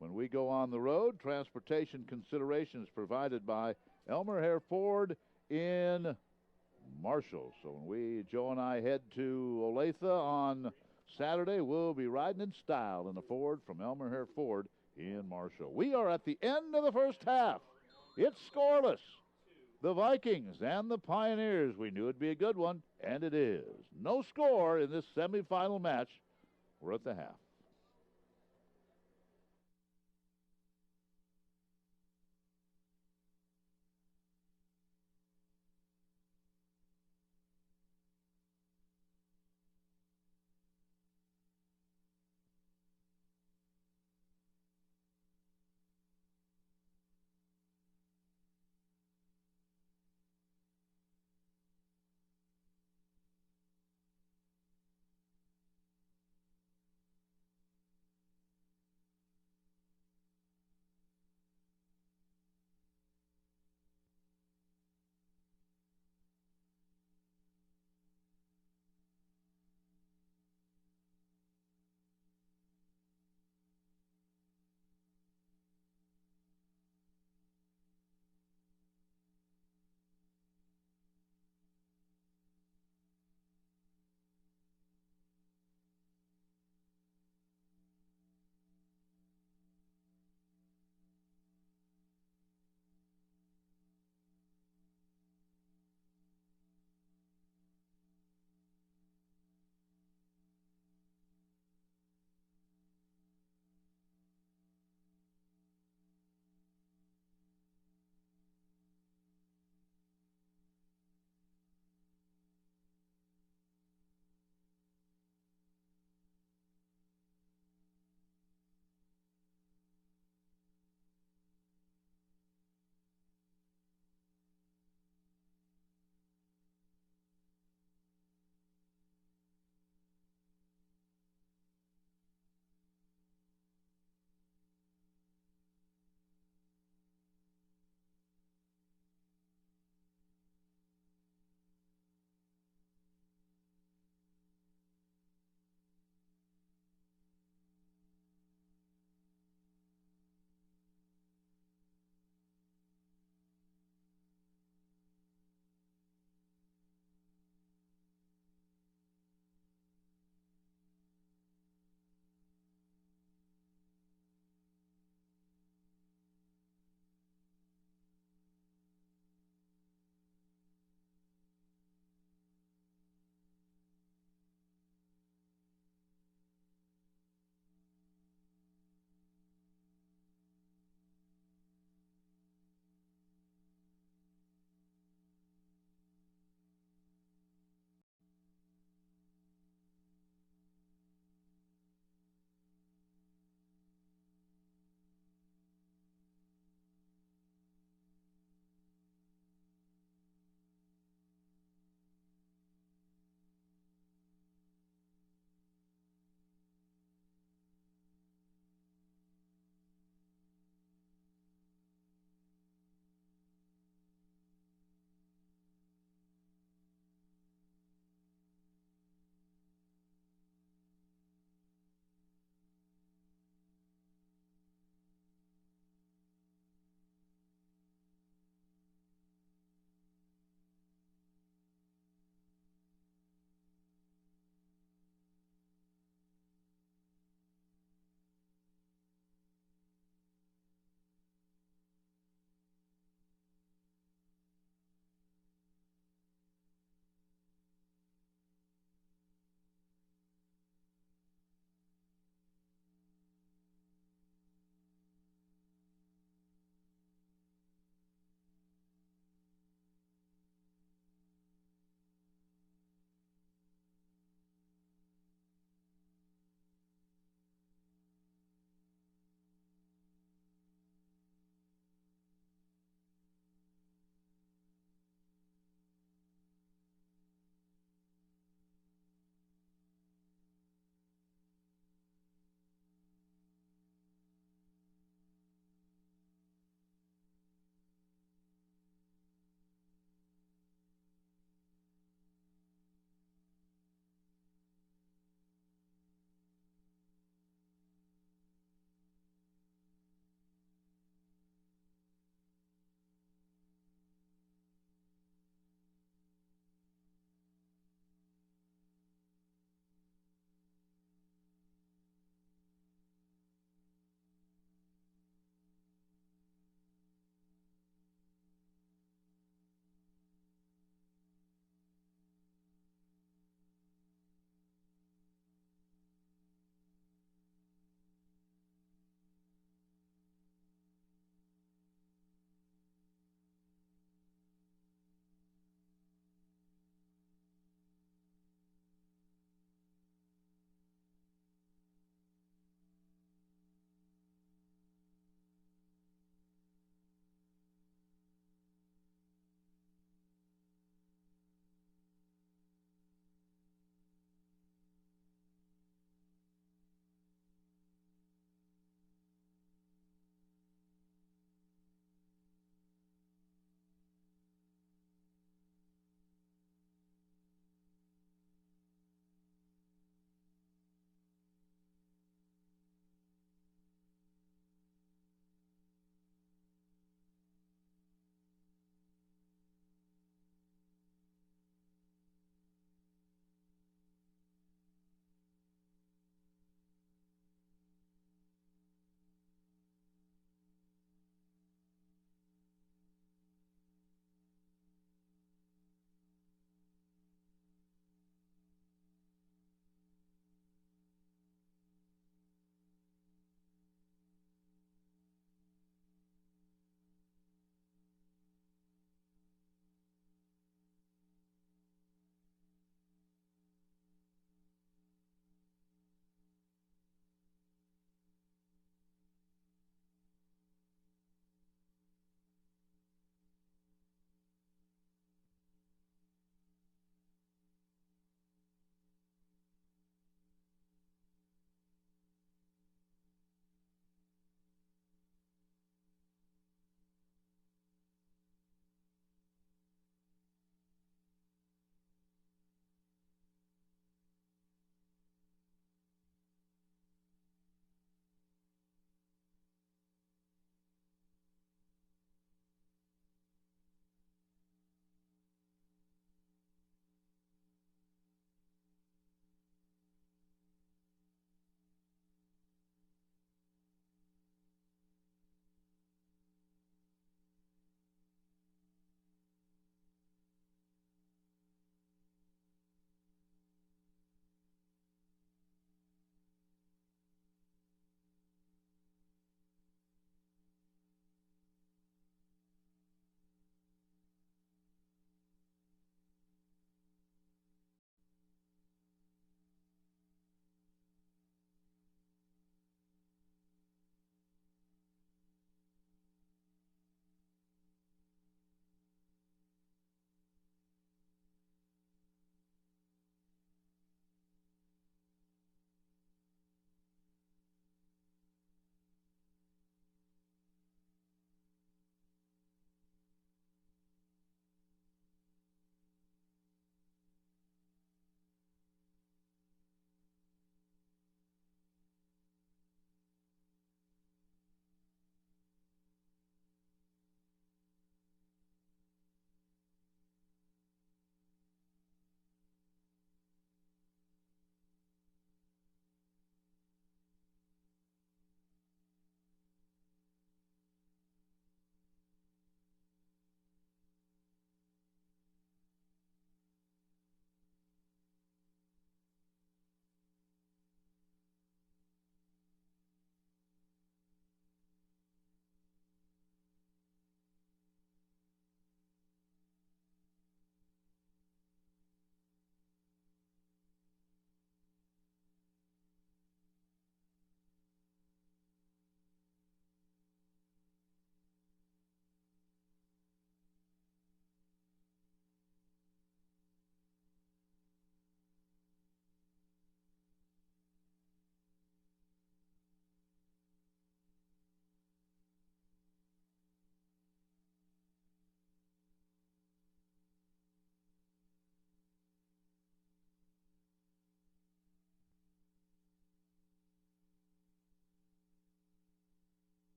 When we go on the road, transportation considerations provided by Elmer Hare Ford in Marshall. So when Joe and I head to Olathe on Saturday, we'll be riding in style in a Ford from Elmer Hare Ford in Marshall. We are at the end of the first half. It's scoreless. The Vikings and the Pioneers. We knew it'd be a good one, and it is. No score in this semifinal match. We're at the half.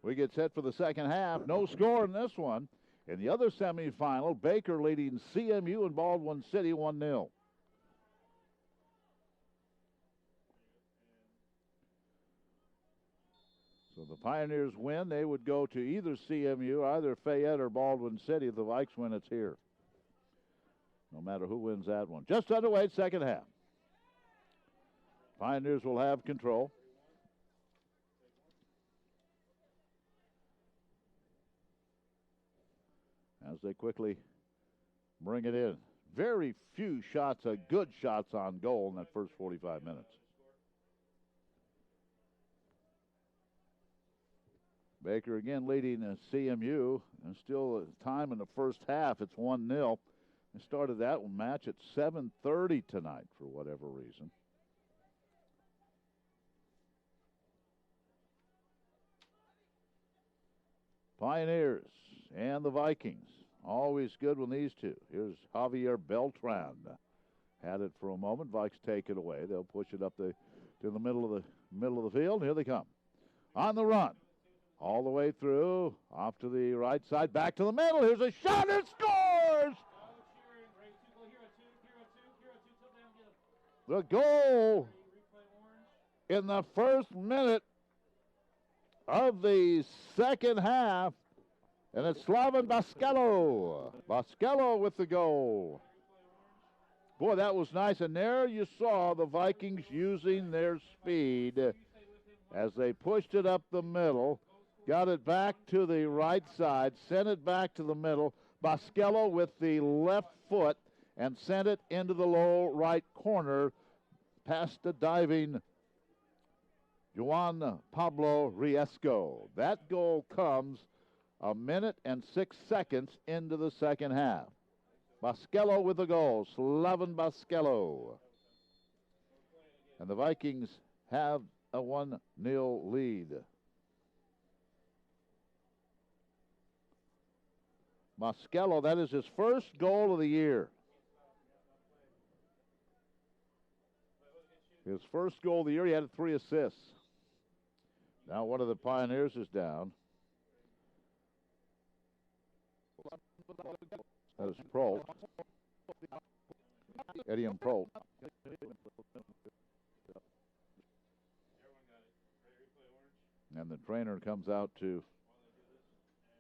We get set for the second half. No score in this one. In the other semifinal, Baker leading CMU in Baldwin City 1-0. So the Pioneers win. They would go to either CMU, either Fayette or Baldwin City. If the Vikes win, it's here. No matter who wins that one. Just underway, second half. Pioneers will have control. As they quickly bring it in. Very few shots, good shots on goal in that first 45 minutes. Baker again leading CMU, and still time in the first half. It's 1-0. They started that one match at 7:30 tonight for whatever reason. Pioneers and the Vikings. Always good when these two. Here's Javier Beltran. Had it for a moment. Vikes take it away. They'll push it up to the middle of the field. Here they come. On the run. All the way through. Off to the right side. Back to the middle. Here's a shot. It scores! The goal in the first minute of the second half. And it's Slaven Baskello. Baskello with the goal. Boy, that was nice. And there you saw the Vikings using their speed as they pushed it up the middle, got it back to the right side, sent it back to the middle. Baskello with the left foot and sent it into the low right corner past the diving Juan Pablo Riesco. That goal comes a minute and 6 seconds into the second half. Baskello with the goal. Slaven Baskello. And the Vikings have a 1-0 lead. Baskello, that is his first goal of the year. His first goal of the year, he had 3 assists. Now one of the Pioneers is down. That is Prolt. Eddie and Prolt. And the trainer comes out to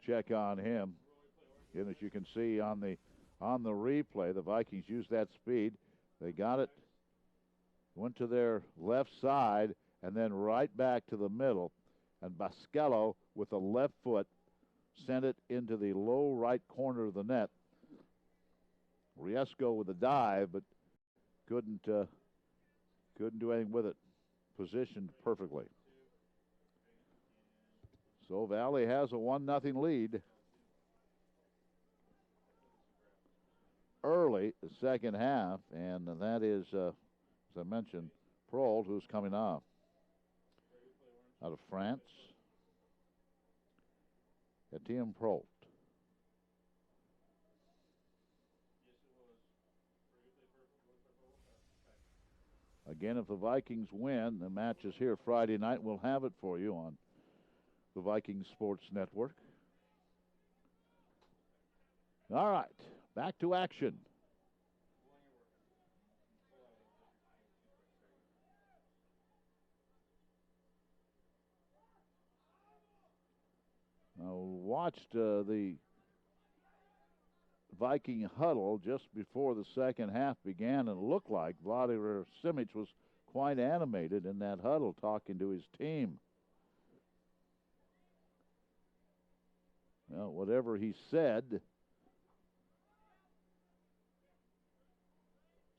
check on him. And as you can see on the replay, the Vikings used that speed. They got it, went to their left side, and then right back to the middle. And Baskello, with the left foot, sent it into the low right corner of the net. Riesco with a dive, but couldn't do anything with it. Positioned perfectly. So Valley has a 1-0 lead. Early the second half, and that is, as I mentioned, Prolt, who's coming off out of France. Etienne Prolt. Again, if the Vikings win, the match is here Friday night. We'll have it for you on the Vikings Sports Network. All right, back to action. I watched the Viking huddle just before the second half began, and it looked like Vladimir Simic was quite animated in that huddle talking to his team. Well, whatever he said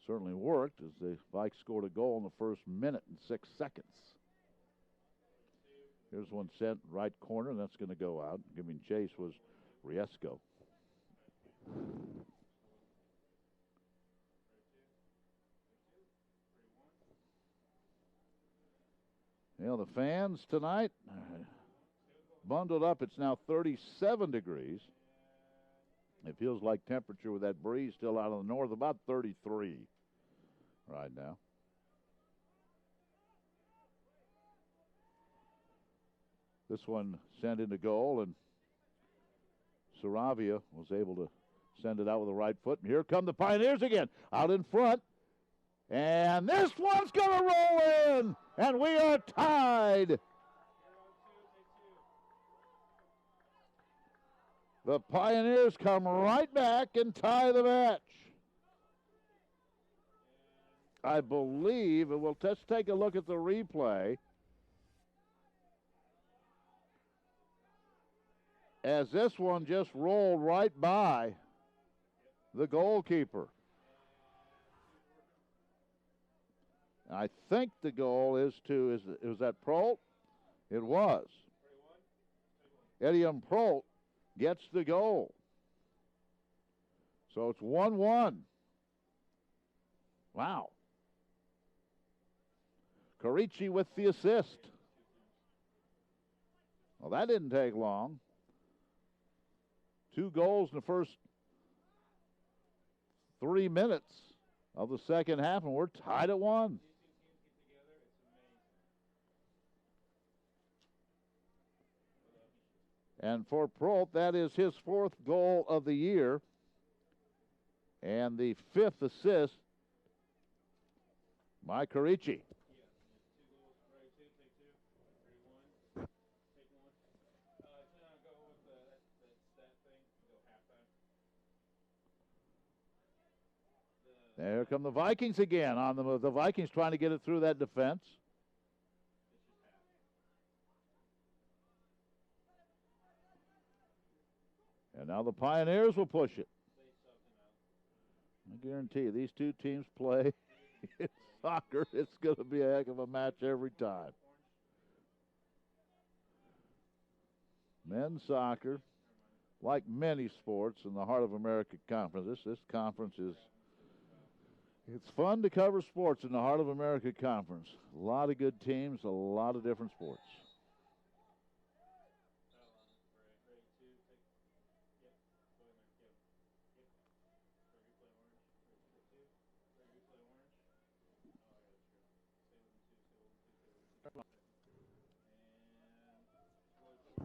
certainly worked, as the Vikes scored a goal in the first minute and 6 seconds. Here's one sent right corner, and that's going to go out. Giving chase was Riesco. You know, the fans tonight bundled up. It's now 37 degrees. It feels like temperature with that breeze still out of the north, about 33 right now. This one sent into goal, and Saravia was able to send it out with the right foot. And here come the Pioneers again, out in front. And this one's going to roll in, and we are tied. The Pioneers come right back and tie the match. I believe, and we'll just take a look at the replay, as this one just rolled right by the goalkeeper. I think the goal is was that Prolt? It was. Eddie Prolt gets the goal. So it's 1-1. Wow. Carici with the assist. Well, that didn't take long. 2 goals in the first 3 minutes of the second half, and we're tied at 1. And for Prolt, that is his 4th goal of the year and the 5th assist by Carici. There come the Vikings again on the move. The Vikings trying to get it through that defense. And now the Pioneers will push it. I guarantee you, these two teams play in soccer. It's going to be a heck of a match every time. Men's soccer, like many sports in the Heart of America Conference, this conference it's fun to cover sports in the Heart of America Conference. A lot of good teams, a lot of different sports.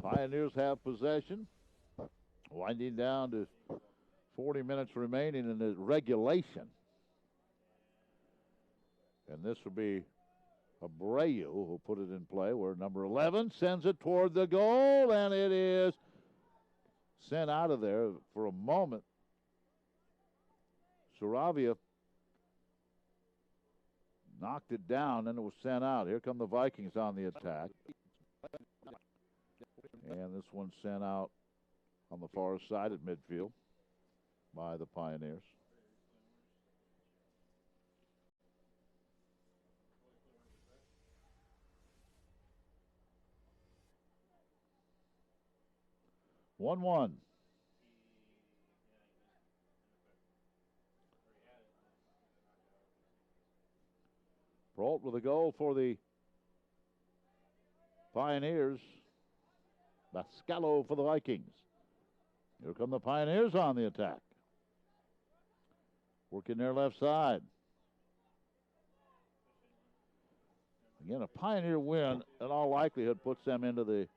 Pioneers have possession, winding down to 40 minutes remaining in the regulation. And this will be Abreu who put it in play, where number 11 sends it toward the goal, and it is sent out of there for a moment. Saravia knocked it down, and it was sent out. Here come the Vikings on the attack. And this one sent out on the far side at midfield by the Pioneers. One. Prolt with a goal for the Pioneers. Bascalo for the Vikings. Here come the Pioneers on the attack. Working their left side. Again, a Pioneer win in all likelihood puts them into the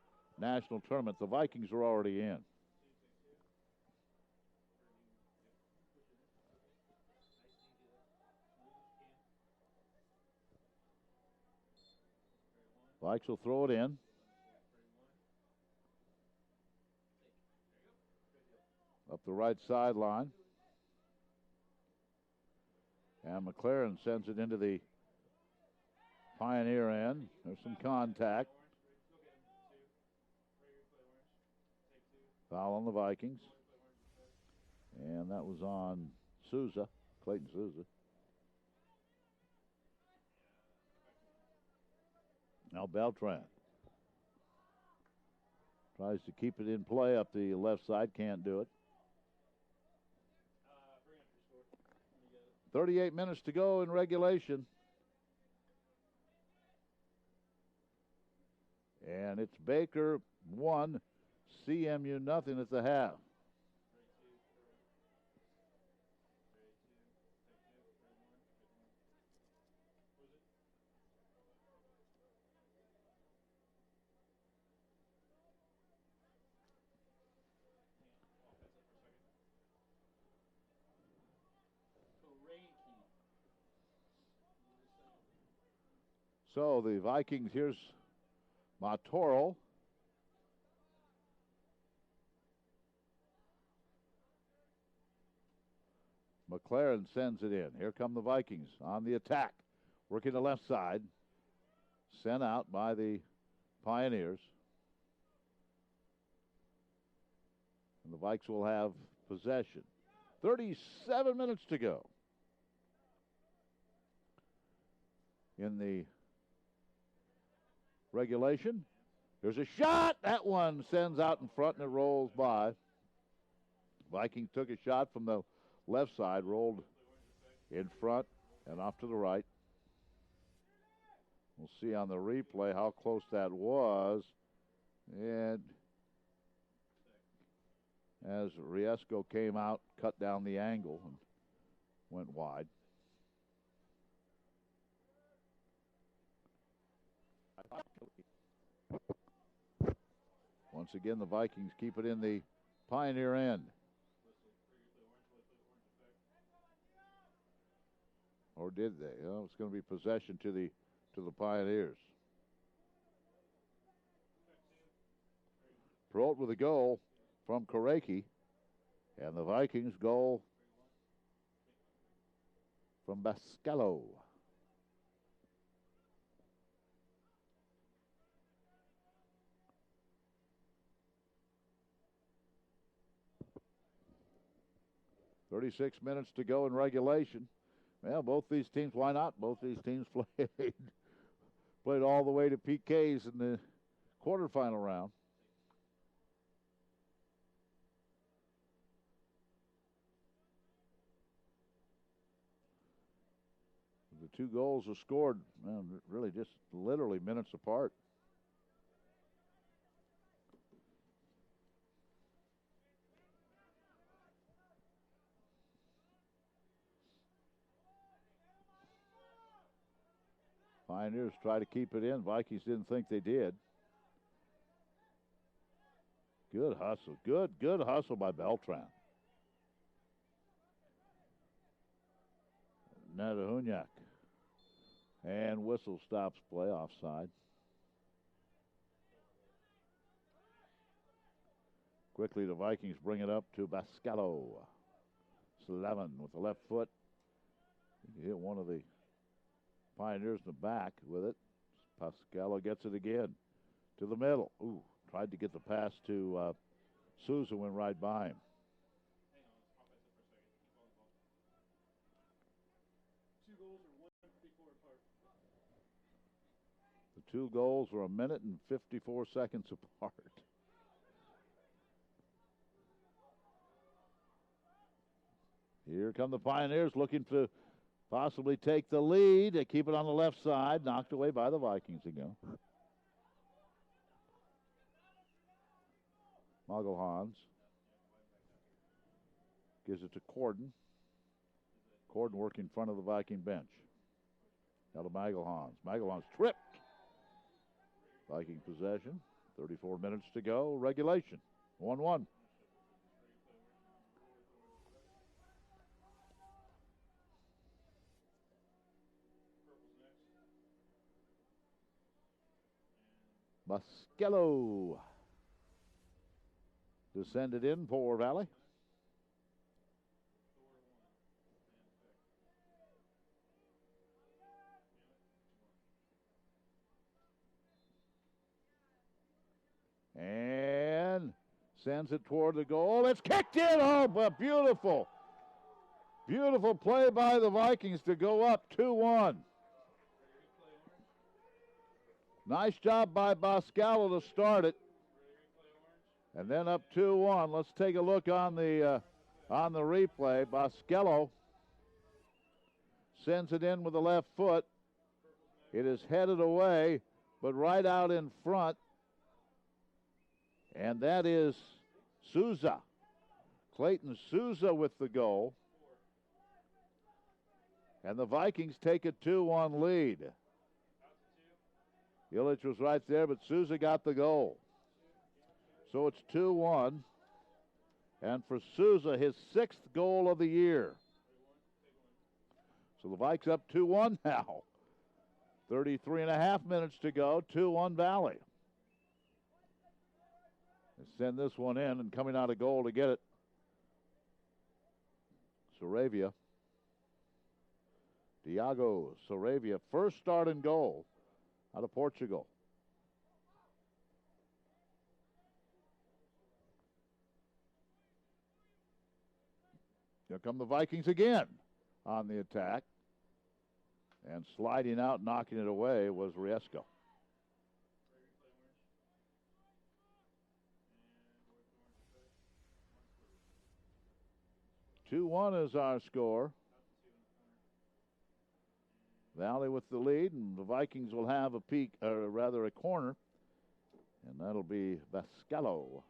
national tournament. The Vikings are already in. Vikes will throw it in. Up the right sideline. And McLaren sends it into the Pioneer end. There's some contact. Foul on the Vikings. And that was on Souza, Clayton Souza. Now Beltran tries to keep it in play up the left side, can't do it. 38 minutes to go in regulation. And it's Baker 1, CMU nothing at the half. So the Vikings, here's Matoro. McLaren sends it in. Here come the Vikings on the attack. Working the left side. Sent out by the Pioneers. And the Vikes will have possession. 37 minutes to go in the regulation. There's a shot. That one sends out in front and it rolls by. Vikings took a shot from the left side, rolled in front and off to the right. We'll see on the replay how close that was. And as Riesco came out, cut down the angle and went wide. Once again, the Vikings keep it in the Pioneer end. Or did they? Oh, it's going to be possession to the Pioneers. Perot with a goal from Koreki, and the Vikings goal from Bascalo. .36 to go in regulation. Well, both these teams, why not? Both these teams played all the way to PKs in the quarterfinal round. The two goals were scored, really just literally minutes apart. Pioneers try to keep it in. Vikings didn't think they did. Good hustle. Good hustle by Beltran. Nadahunyak. And whistle stops play offside. Quickly, the Vikings bring it up to Bascalo. Slevin with the left foot. He hit one of the Pioneers in the back with it. Pascalo gets it again to the middle. Ooh, tried to get the pass to Souza, went right by him. The two goals were 1 minute and 54 seconds apart. Here come the Pioneers looking to possibly take the lead. They keep it on the left side, knocked away by the Vikings again. Magelhans gives it to Corden. Corden working in front of the Viking bench. Now to Magelhans. Magelhans tripped. Viking possession. 34 minutes to go. Regulation. 1-1. Bascalo descended in for Valley. And sends it toward the goal. It's kicked in. Oh, but beautiful. Beautiful play by the Vikings to go up 2-1. Nice job by Bascalo to start it. And then up 2-1. Let's take a look on the replay. Bascalo sends it in with the left foot. It is headed away, but right out in front. And that is Souza. Clayton Souza with the goal. And the Vikings take a 2-1 lead. Illich was right there, but Souza got the goal. So it's 2-1. And for Souza, his 6th goal of the year. So the Vikes up 2-1 now. 33 and a half minutes to go, 2-1 Valley. They send this one in, and coming out of goal to get it, Saravia. Diago Saravia, first start in goal out of Portugal. Here come the Vikings again on the attack. And sliding out, knocking it away was Riesco. Two-one is our score. Valley with the lead, and the Vikings will have a peek, or rather a corner, and that'll be Vascallo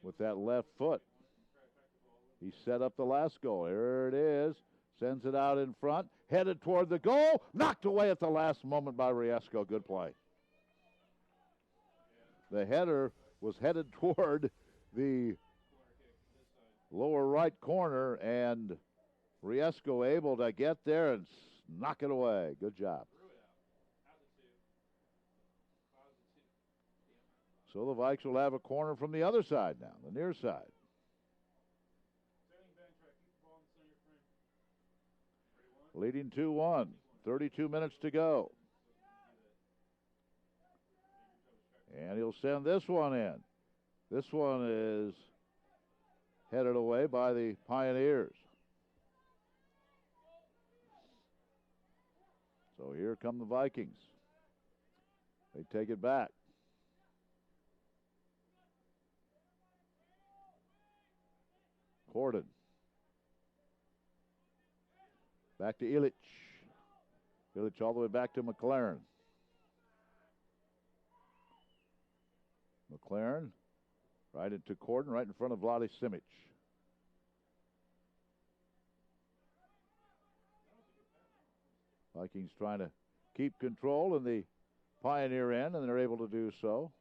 with that left foot. He set up the last goal. Here it is. Sends it out in front. Headed toward the goal. Knocked away at the last moment by Riesco. Good play. The header was headed toward the lower right corner, and Riesco able to get there and knock it away. Good job. So the Vikes will have a corner from the other side now, the near side. Leading 2-1, 32 minutes to go. And he'll send this one in. This one is headed away by the Pioneers. So here come the Vikings. They take it back. Corden. Back to Illich. Illich all the way back to McLaren. McLaren right into Corden, right in front of Vlade Simic. Vikings trying to keep control in the Pioneer end, and they're able to do so.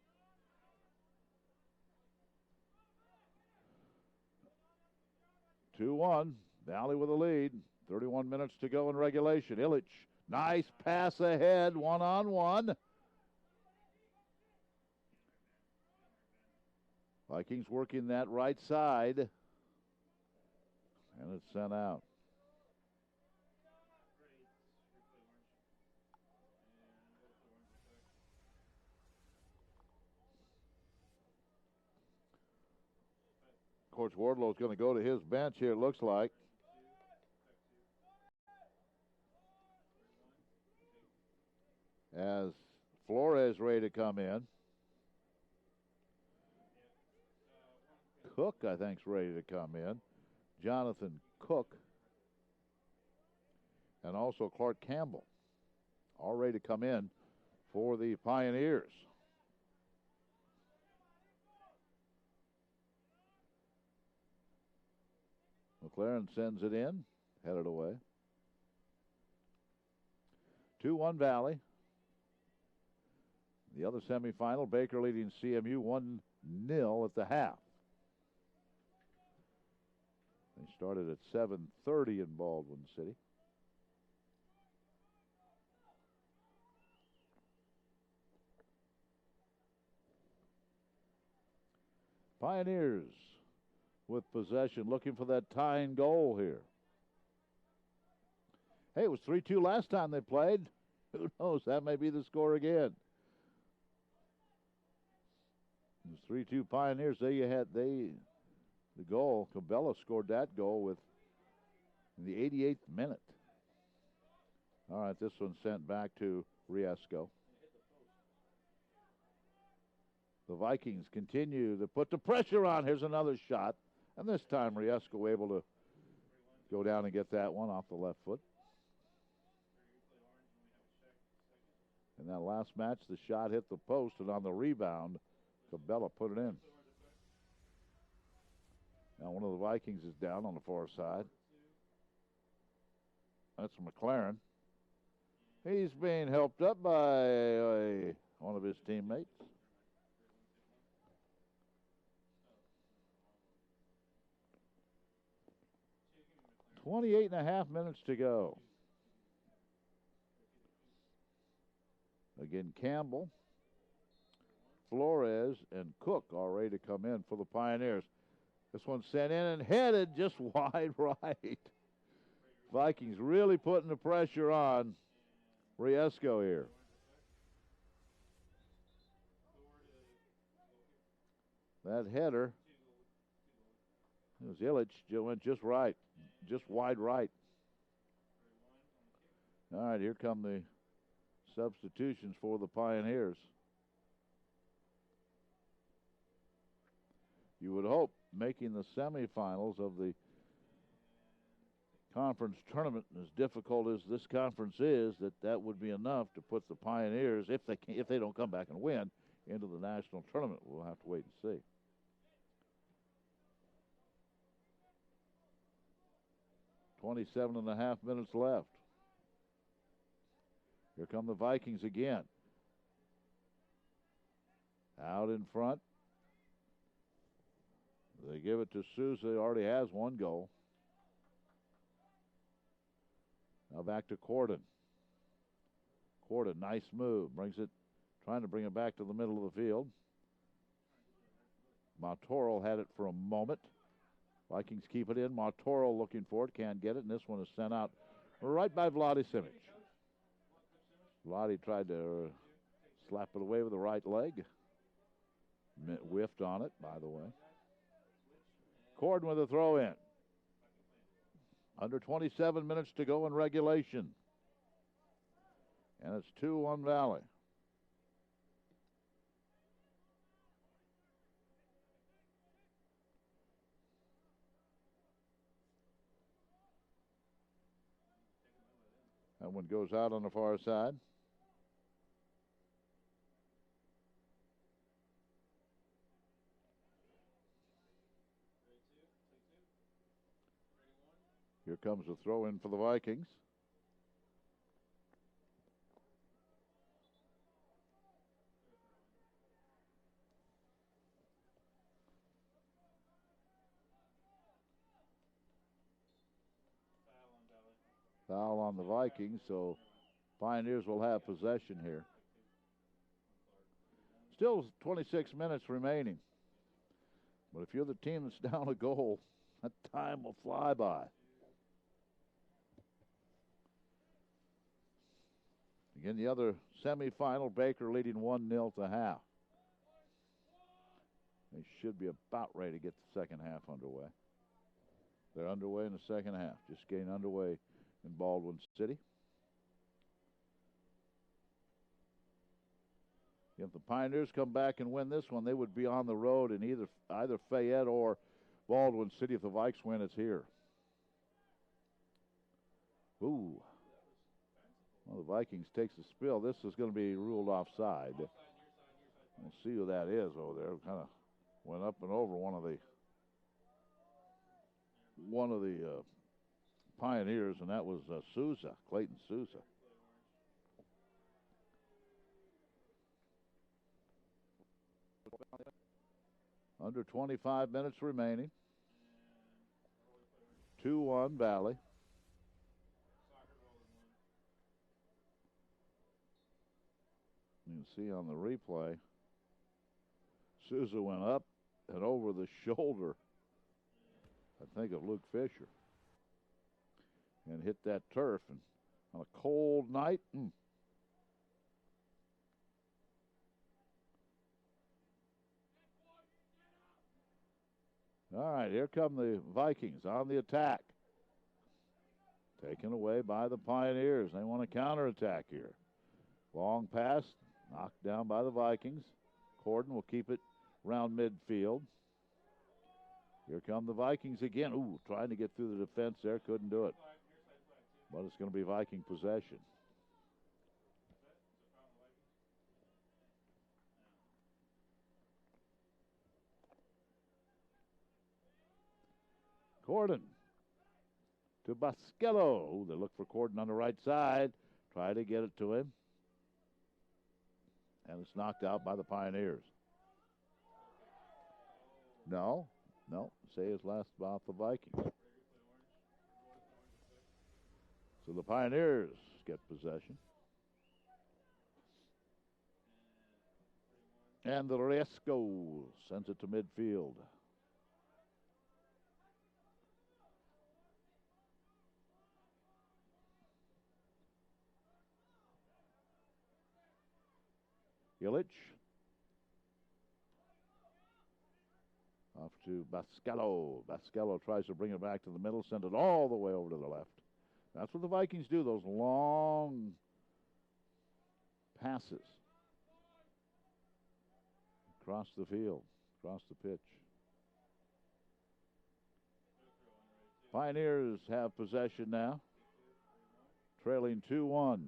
Two-one, Valley with a lead. 31 minutes to go in regulation. Illich, nice pass ahead, one-on-one. Vikings working that right side. And it's sent out. Coach Wardlow's going to go to his bench here, it looks like. As Flores ready to come in. Cook, I think, is ready to come in. Jonathan Cook. And also Clark Campbell. All ready to come in for the Pioneers. McLaren sends it in, headed away. 2-1 Valley. The other semifinal, Baker leading CMU 1-0 at the half. They started at 7:30 in Baldwin City. Pioneers with possession, looking for that tying goal here. Hey, it was 3-2 last time they played. Who knows? That may be the score again. It was 3-2 Pioneers. There you had the goal. Cabela scored that goal with in the 88th minute. All right, this one sent back to Riesco. The Vikings continue to put the pressure on. Here's another shot. And this time Riesco able to go down and get that one off the left foot. In that last match, the shot hit the post, and on the rebound, Cabela put it in. Now one of the Vikings is down on the far side. That's McLaren. He's being helped up by one of his teammates. .28.5 minutes to go. Again, Campbell, Flores, and Cook are ready to come in for the Pioneers. This one's sent in and headed just wide right. Vikings really putting the pressure on Riesco here. That header, it was Illich, went just right, just wide right. All right, here come the substitutions for the Pioneers. You would hope, making the semifinals of the conference tournament, as difficult as this conference is, that would be enough to put the Pioneers, if they don't come back and win, into the national tournament. We'll have to wait and see. .27.5 minutes left. Here come the Vikings again. Out in front. They give it to Souza. He already has one goal. Now back to Corden. Corden, nice move. Brings it, trying to bring it back to the middle of the field. Martoro had it for a moment. Vikings keep it in. Martoro looking for it. Can't get it. And this one is sent out right by Vlade Simic. Vlade tried to slap it away with the right leg. Whiffed on it, by the way. Corden with a throw in. Under 27 minutes to go in regulation. And it's 2-1 Valley. That one goes out on the far side. Here comes the throw in for the Vikings. Foul on the Vikings, so Pioneers will have possession here. Still 26 minutes remaining. But if you're the team that's down a goal, that time will fly by. Again, the other semifinal, Baker leading 1-0 to half. They should be about ready to get the second half underway. They're underway in the second half, just getting underway in Baldwin City. If the Pioneers come back and win this one, they would be on the road in either Fayette or Baldwin City. If the Vikes win, it's here. Ooh. Well, the Vikings takes a spill. This is going to be ruled offside. We'll see who that is over there. Kind of went up and over one of the Pioneers, and that was Souza, Clayton Souza. Under 25 minutes remaining. 2-1 Valley. You can see on the replay, Souza went up and over the shoulder, I think, of Luke Fisher, and hit that turf. And on a cold night, All right, here come the Vikings on the attack. Taken away by the Pioneers. They want to counterattack here. Long pass, knocked down by the Vikings. Corden will keep it around midfield. Here come the Vikings again. Ooh, trying to get through the defense there. Couldn't do it. But it's going to be Viking possession. Corden to Bosquello. Ooh, they look for Corden on the right side. Try to get it to him. And it's knocked out by the Pioneers. No. Say his last about the Vikings. So the Pioneers get possession. And the Riesco sends it to midfield. Illich. Off to Bascalo. Bascalo tries to bring it back to the middle, send it all the way over to the left. That's what the Vikings do, those long passes. Across the field, across the pitch. Pioneers have possession now, trailing 2-1.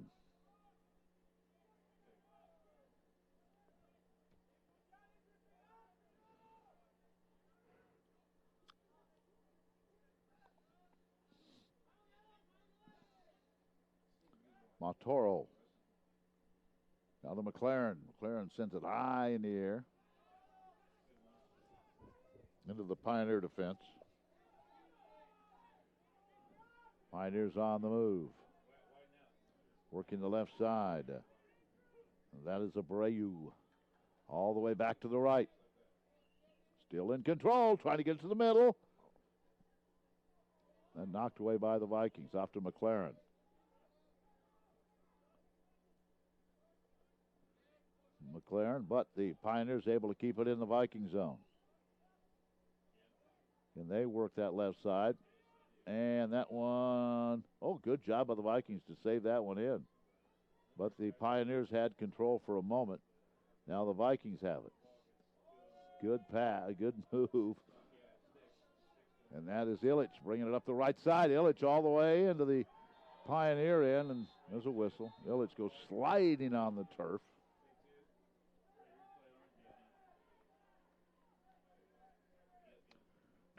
Montoro. Now to McLaren. McLaren sends it high in the air. Into the Pioneer defense. Pioneers on the move. Working the left side. That is Abreu. All the way back to the right. Still in control. Trying to get to the middle. And knocked away by the Vikings. Off to McLaren. McLaren, but the Pioneers able to keep it in the Viking zone. And they work that left side. And that one, oh, good job by the Vikings to save that one in. But the Pioneers had control for a moment. Now the Vikings have it. Good pass, good move. And that is Illich bringing it up the right side. Illich all the way into the Pioneer end, and there's a whistle. Illich goes sliding on the turf.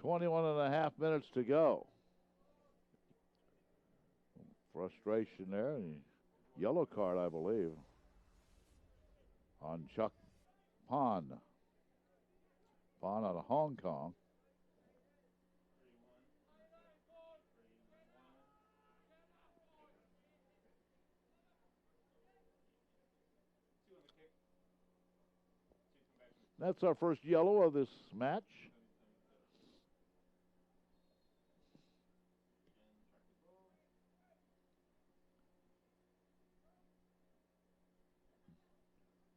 .21.5 minutes to go. Frustration there. Yellow card, I believe, on Chuck Pond. Pond out of Hong Kong. That's our first yellow of this match.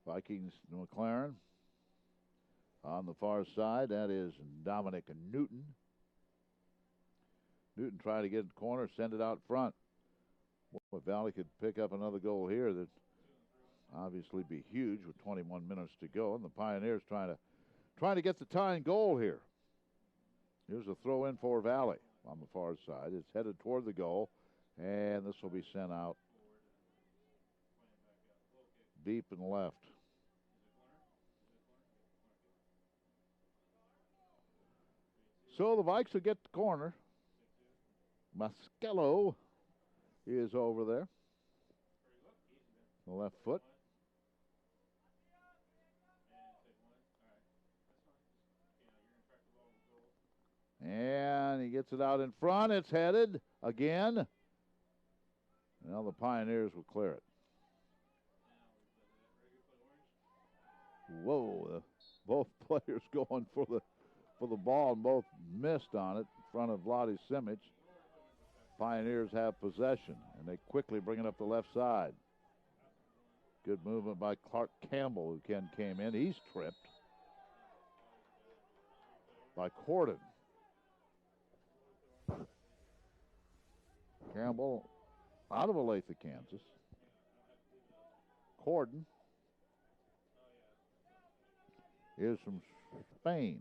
Vikings, McLaren. On the far side, that is Dominic Newton. Newton trying to get in the corner, send it out front. Well, if Valley could pick up another goal here, that'd obviously be huge with 21 minutes to go. And the Pioneers trying to get the tying goal here. Here's a throw in for Valley on the far side. It's headed toward the goal, and this will be sent out deep and left. So the Vikes will get the corner. Maschello is over there. The left foot. And he gets it out in front. It's headed again. Now the Pioneers will clear it. Whoa, both players going for the ball, and both missed on it in front of Vlade Simic. Pioneers have possession, and they quickly bring it up the left side. Good movement by Clark Campbell, who came in. He's tripped by Corden. Campbell out of Olathe, Kansas. Corden is from Spain.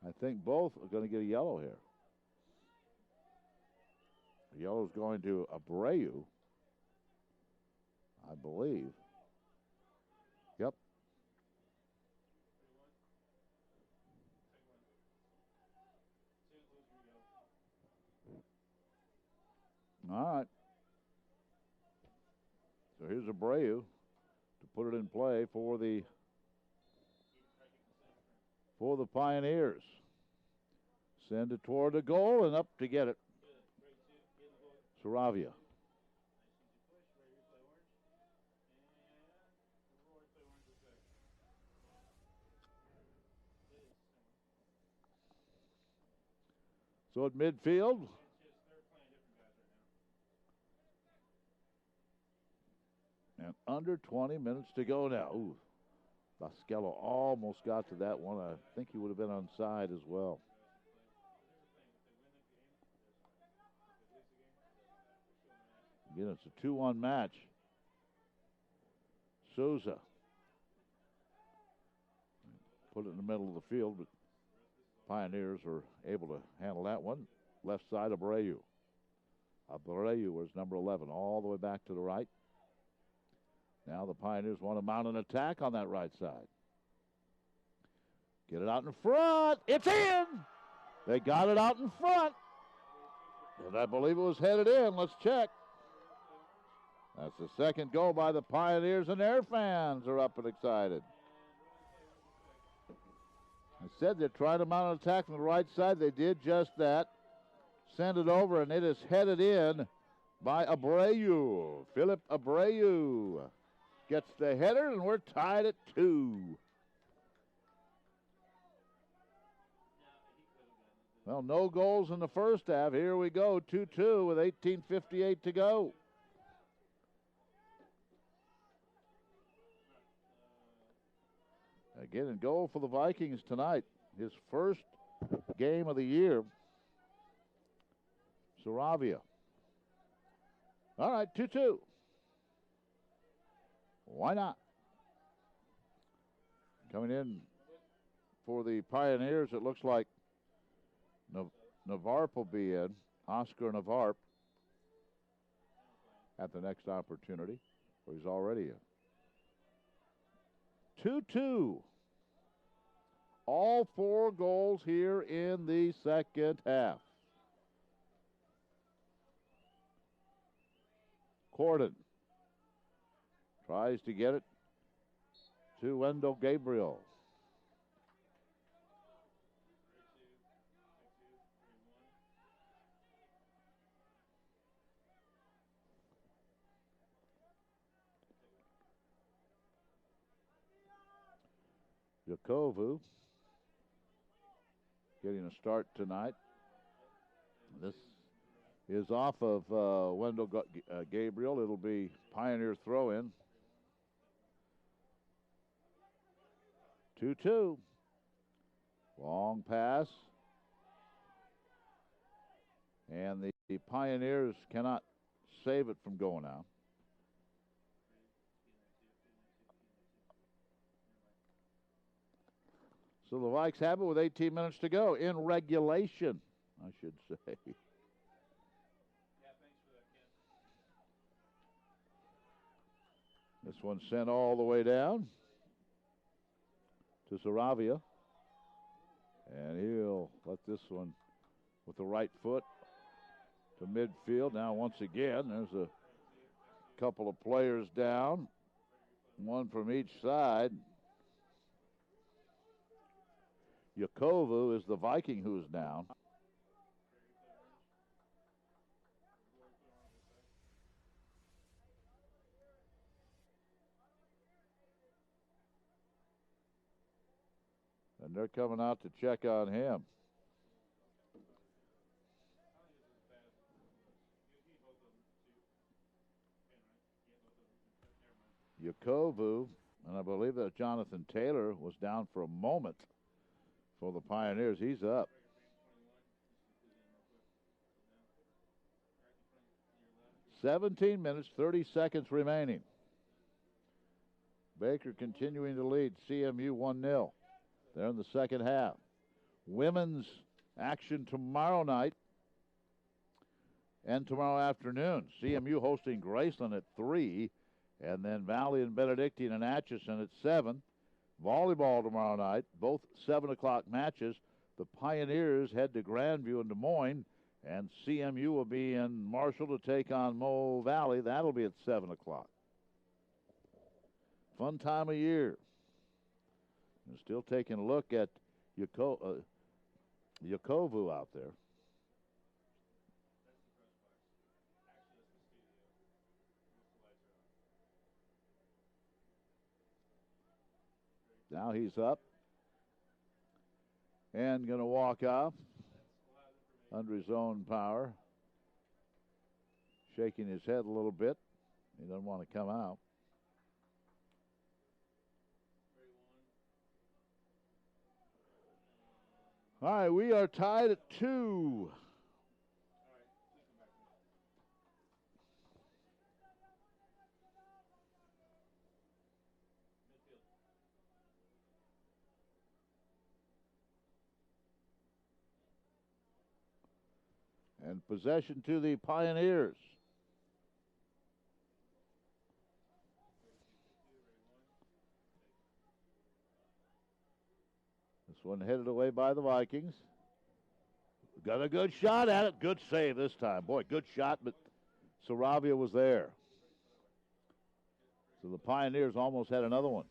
I think both are going to get a yellow here. The yellow's going to Abreu, I believe. Yep. All right. So here's Abreu to put it in play for the Pioneers. Send it toward the goal and up to get it. Saravia. So at midfield, and under 20 minutes to go now. Ooh, Bosquello almost got to that one. I think he would have been onside as well. Again, it's a 2-1 match. Souza put it in the middle of the field, but Pioneers are able to handle that one. Left side, Abreu. Abreu was number 11, all the way back to the right. Now the Pioneers want to mount an attack on that right side. Get it out in front. It's in. They got it out in front. And I believe it was headed in. Let's check. That's the second goal by the Pioneers, and their fans are up and excited. I said they're trying to mount an attack from the right side. They did just that. Send it over, and it is headed in by Abreu. Philip Abreu gets the header, and we're tied at 2. Well, no goals in the first half. Here we go, 2-2 with 18:58 to go. Again, in goal for the Vikings tonight. His first game of the year. Saravia. All right, 2-2. Why not? Coming in for the Pioneers, it looks like Navarp will be in. Oscar Navarp at the next opportunity, where he's already in. 2-2. All 4 goals here in the second half. Corden tries to get it to Wendell Gabriel. Yakovu getting a start tonight. This is off of Wendell Gabriel. It'll be Pioneer throw-in. 2-2. Long pass. And the Pioneers cannot save it from going out. So the Vikes have it with 18 minutes to go in regulation, I should say. This one sent all the way down to Saravia. And he'll let this one with the right foot to midfield. Now once again, there's a couple of players down, one from each side. Yakovu is the Viking who is down. And they're coming out to check on him. Yakovu, and I believe that Jonathan Taylor was down for a moment for the Pioneers. He's up. (17 minutes, 30 seconds remaining. Baker continuing to lead CMU 1-0. They're in the second half. Women's action tomorrow night and tomorrow afternoon. CMU hosting Graceland at 3, and then Valley and Benedictine and Atchison at 7. Volleyball tomorrow night, both 7 o'clock matches. The Pioneers head to Grandview in Des Moines, and CMU will be in Marshall to take on Mo Valley. That'll be at 7 o'clock. Fun time of year. We're still taking a look at Yakovu out there. Now he's up and going to walk off. under his own power. Shaking his head a little bit. He doesn't want to come out. All right, we are tied at 2. And possession to the Pioneers. This one headed away by the Vikings. Got a good shot at it. Good save this time. Boy, good shot, but Saravia was there. So the Pioneers almost had another one.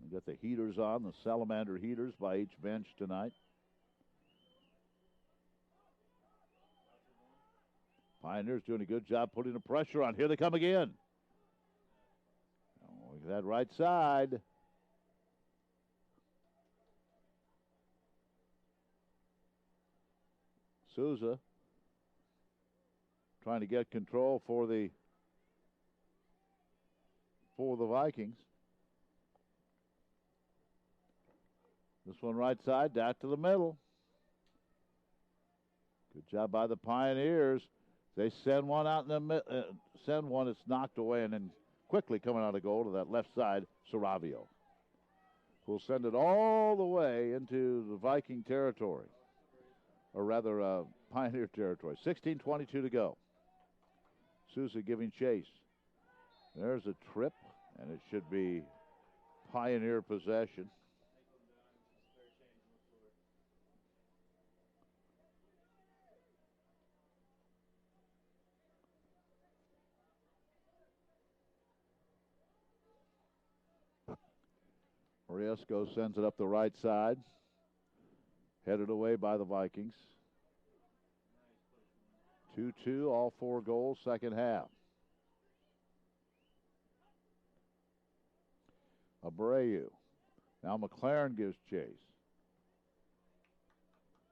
We got the heaters on, the Salamander heaters by each bench tonight. Pioneers doing a good job putting the pressure on. Here they come again. Oh, look at that right side. Souza trying to get control for the Vikings. This one right side, back to the middle. Good job by the Pioneers. They send one out in the send one. It's knocked away, and then quickly coming out of goal to that left side, Saravio, who'll send it all the way into the Viking territory, or rather Pioneer territory. 16:22 to go. Souza giving chase. There's a trip, and it should be Pioneer possession. Riesco sends it up the right side. Headed away by the Vikings. 2-2, all 4 goals, second half. Abreu. Now McLaren gives chase.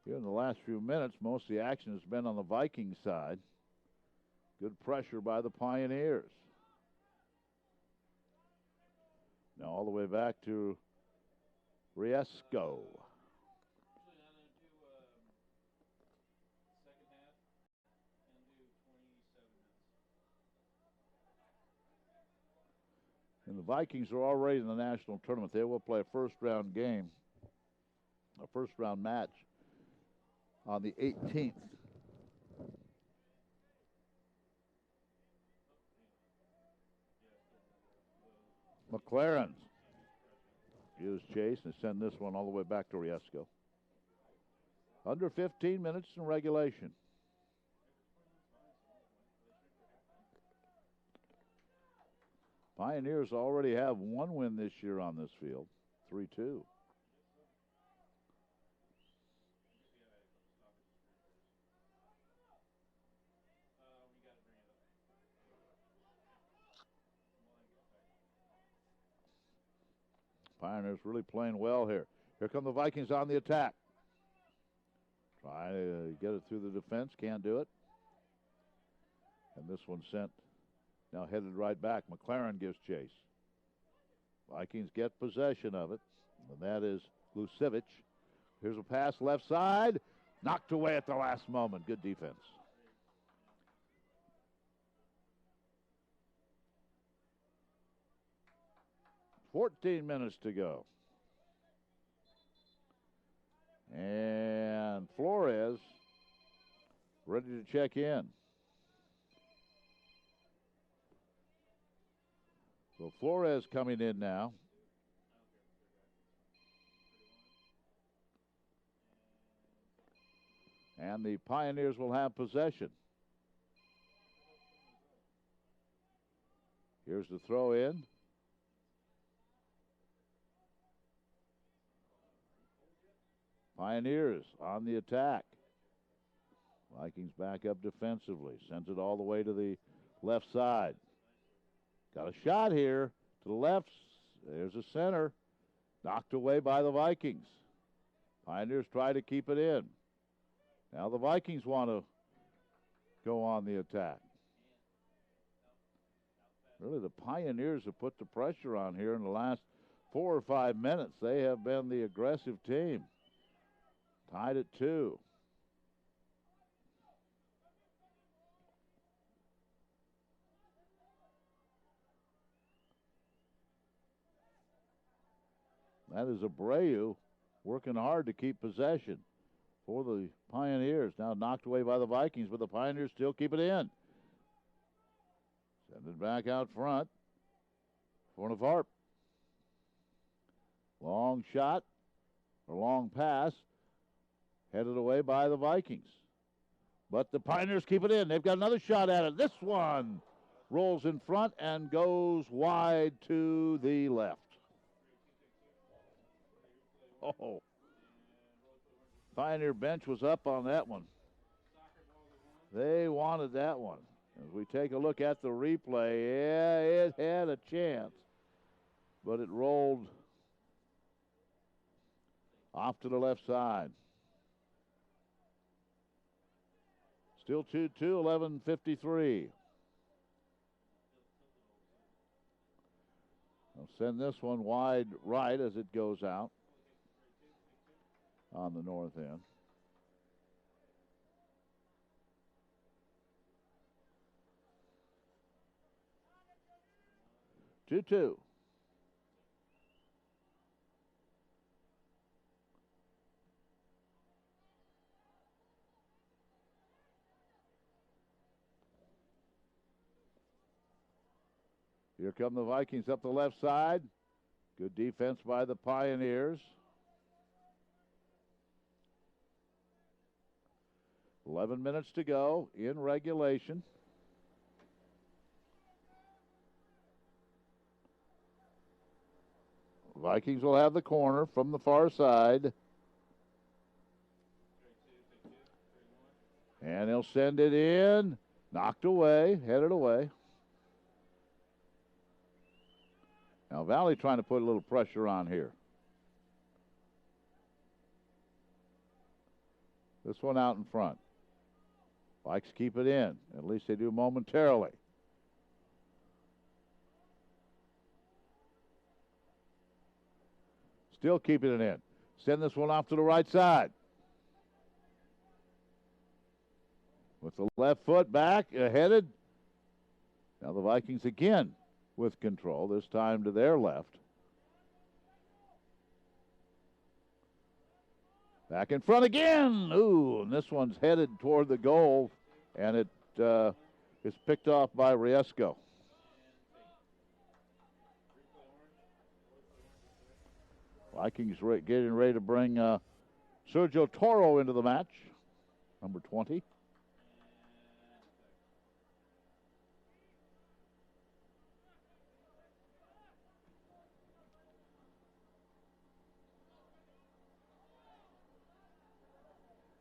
Here in the last few minutes, most of the action has been on the Viking side. Good pressure by the Pioneers. Now all the way back to Riesco. And the Vikings are already in the national tournament. They will play a first-round game, a first-round match on the 18th. McLaren gives chase and send this one all the way back to Riesco. Under 15 minutes in regulation. Pioneers already have one win this year on this field, 3-2. Pioneers really playing well here. Here come the Vikings on the attack. Try to get it through the defense, can't do it. And this one sent, now headed right back. McLaren gives chase. Vikings get possession of it, and that is Lucevic. Here's a pass left side, knocked away at the last moment. Good defense. $14 minutes to go. And Flores ready to check in. So Flores coming in now. And the Pioneers will have possession. Here's the throw in. Pioneers on the attack. Vikings back up defensively. Sends it all the way to the left side. Got a shot here to the left. There's a center. Knocked away by the Vikings. Pioneers try to keep it in. Now the Vikings want to go on the attack. Really, the Pioneers have put the pressure on here in the last 4 or 5 minutes. They have been the aggressive team. Tied at 2. That is Abreu working hard to keep possession for the Pioneers. Now knocked away by the Vikings, but the Pioneers still keep it in. Send it back out front for Navarre. Long shot, or long pass, headed away by the Vikings. But the Pioneers keep it in. They've got another shot at it. This one rolls in front and goes wide to the left. Oh, Pioneer bench was up on that one. They wanted that one. As we take a look at the replay, yeah, it had a chance, but it rolled off to the left side. Still 2-2, 11:53. I'll send this one wide right as it goes out on the north end. Two. Here come the Vikings up the left side. Good defense by the Pioneers. 11 minutes to go in regulation. Vikings will have the corner from the far side. And he'll send it in. Knocked away, headed away. Now Valley trying to put a little pressure on here. This one out in front. Vikes keep it in. At least they do momentarily. Still keeping it in. Send this one off to the right side. With the left foot back, headed. Now the Vikings again with control, this time to their left. Back in front again. Ooh, and this one's headed toward the goal, and it is picked off by Riesco. Vikings getting ready to bring Sergio Toro into the match, number 20.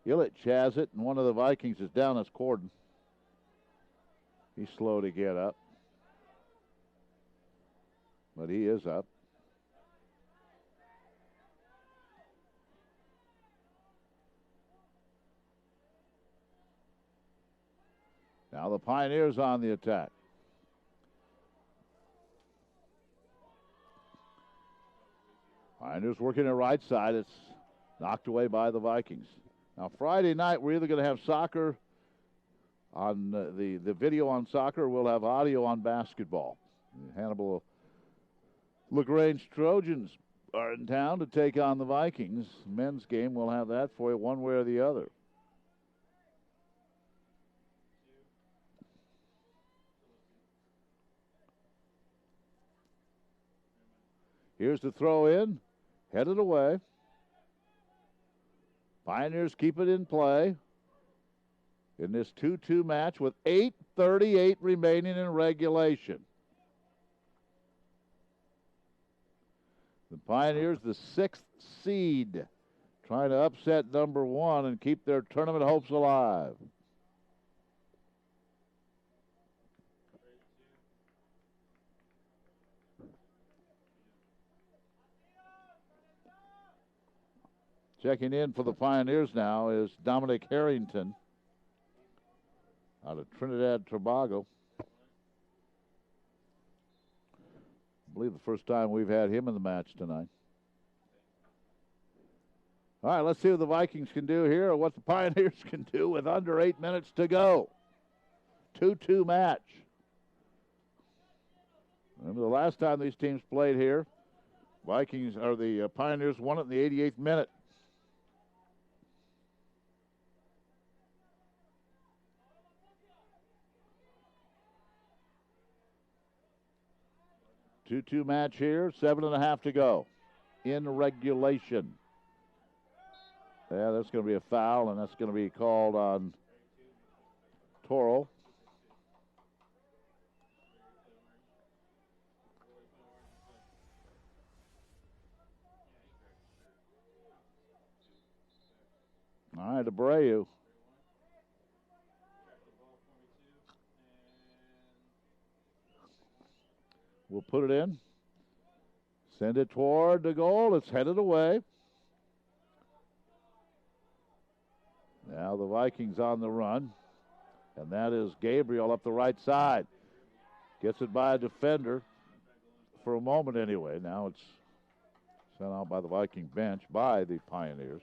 Illich has it, and one of the Vikings is down as Corden. He's slow to get up, but he is up. Now the Pioneers on the attack. Pioneers working the right side. It's knocked away by the Vikings. Now Friday night we're either going to have soccer on the video on soccer, or we'll have audio on basketball. Hannibal LaGrange Trojans are in town to take on the Vikings. Men's game, we'll have that for you one way or the other. Here's the throw in, headed away. Pioneers keep it in play in this 2-2 match with 8:38 remaining in regulation. The Pioneers, the 6th seed, trying to upset number 1 and keep their tournament hopes alive. Checking in for the Pioneers now is Dominic Harrington out of Trinidad Tobago. I believe the first time we've had him in the match tonight. All right, let's see what the Vikings can do here or what the Pioneers can do with under 8 minutes to go. 2-2 match. Remember the last time these teams played here, the Pioneers won it in the 88th minute. Two-two match here, 7.5 to go in regulation. Yeah, that's going to be a foul, and that's going to be called on Toro. All right, Abreu. We'll put it in. Send it toward the goal. It's headed away. Now the Vikings on the run. And that is Gabriel up the right side. Gets it by a defender for a moment anyway. Now it's sent out by the Viking bench by the Pioneers.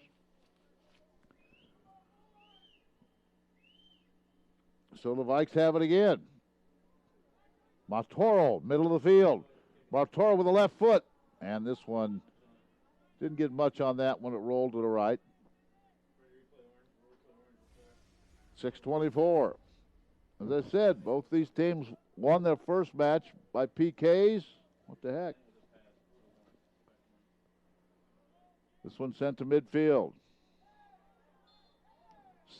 So the Vikes have it again. Martoro, middle of the field. Martoro with the left foot. And this one didn't get much on that when it rolled to the right. 6:24. As I said, both these teams won their first match by PKs. What the heck? This one sent to midfield.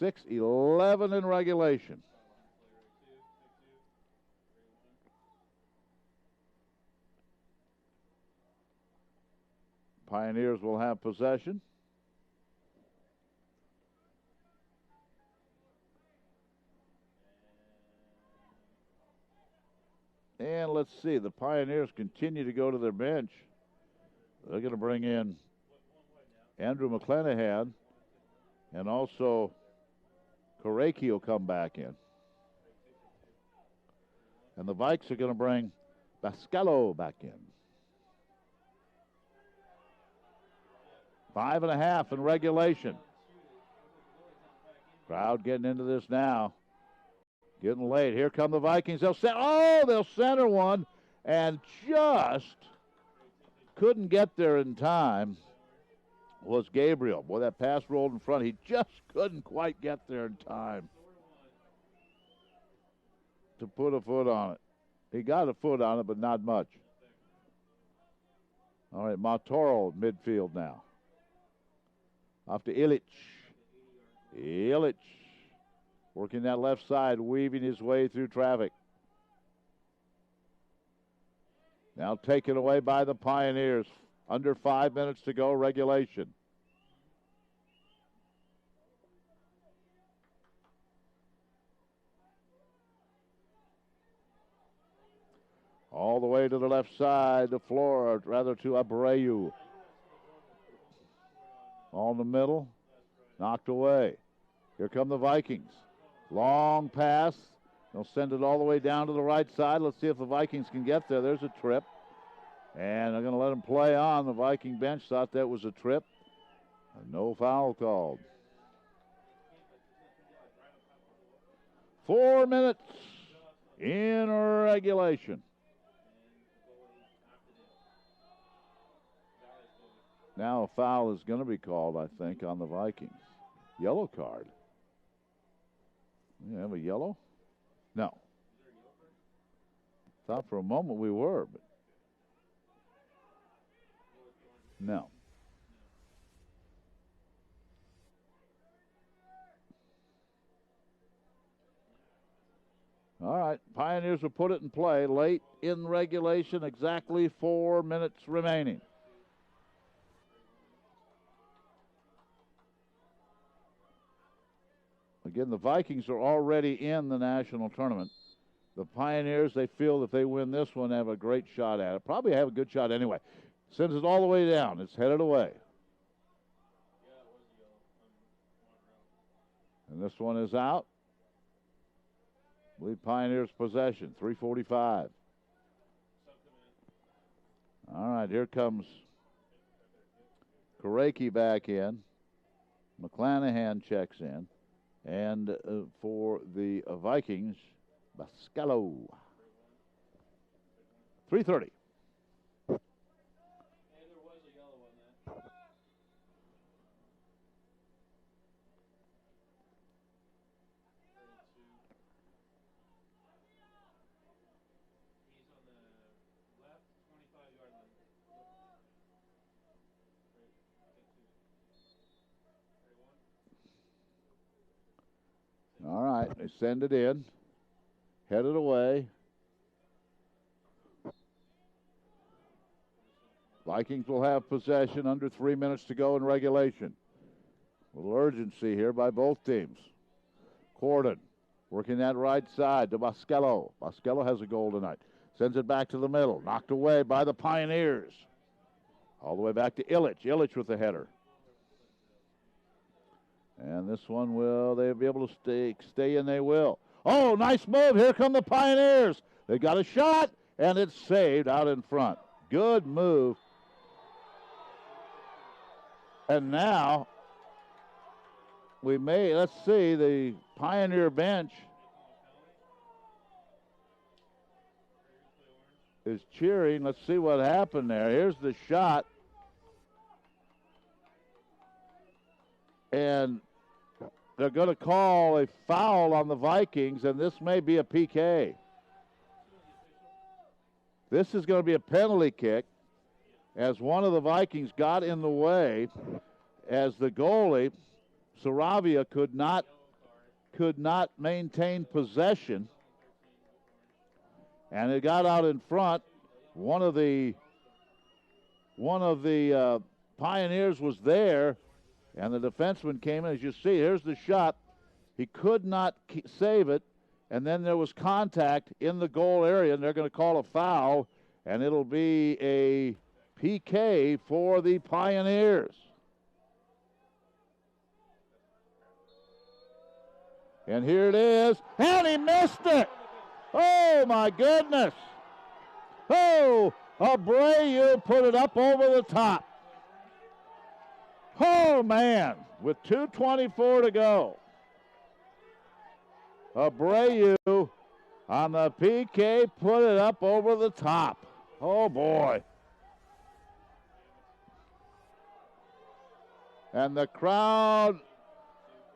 6:11 in regulation. Pioneers will have possession. And let's see, the Pioneers continue to go to their bench. They're going to bring in Andrew McClanahan, and also Koreki will come back in. And the Vikes are going to bring Bascalo back in. 5.5 in regulation. Crowd getting into this now. Getting late. Here come the Vikings. They'll center one and just couldn't get there in time was Gabriel. Boy, that pass rolled in front. He just couldn't quite get there in time to put a foot on it. He got a foot on it, but not much. All right, Martoro midfield now. Off to Illich. Illich working that left side, weaving his way through traffic. Now taken away by the Pioneers. Under 5 minutes to go, regulation. All the way to the left side, the floor, or rather to Abreu. All in the middle, knocked away. Here come the Vikings. Long pass. They'll send it all the way down to the right side. Let's see if the Vikings can get there. There's a trip. And they're going to let him play on. The Viking bench thought that was a trip. And no foul called. 4 minutes in regulation. Now a foul is going to be called, I think, on the Vikings. Yellow card. You have a yellow? No. Thought for a moment we were, but no. All right, Pioneers will put it in play late in regulation, exactly 4 minutes remaining. Again, the Vikings are already in the national tournament. The Pioneers, they feel if they win this one, have a great shot at it. Probably have a good shot anyway. Sends it all the way down. It's headed away. And this one is out. Lead Pioneers possession, 3:45. All right, here comes Karaki back in. McClanahan checks in. And for the Vikings, Bascalo. 3:30. All right, they send it in, headed away. Vikings will have possession, under 3 minutes to go in regulation. A little urgency here by both teams. Corden working that right side to Bascalo. Bascalo has a goal tonight. Sends it back to the middle, knocked away by the Pioneers. All the way back to Illich. Illich with the header. And this one they'll be able to stay in, they will. Oh, nice move. Here come the Pioneers. They got a shot, and it's saved out in front. Good move. And now let's see, the Pioneer bench is cheering. Let's see what happened there. Here's the shot. And they're going to call a foul on the Vikings, and this may be a PK. This is going to be a penalty kick, as one of the Vikings got in the way, as the goalie, Saravia, could not maintain possession, and it got out in front. One of the Pioneers was there, and the defenseman came in. As you see, here's the shot. He could not save it, and then there was contact in the goal area, and they're going to call a foul, and it'll be a PK for the Pioneers. And here it is, and he missed it. Oh, my goodness. Oh, Abreu put it up over the top. Oh, man, with 2:24 to go. Abreu on the PK put it up over the top. Oh, boy. And the crowd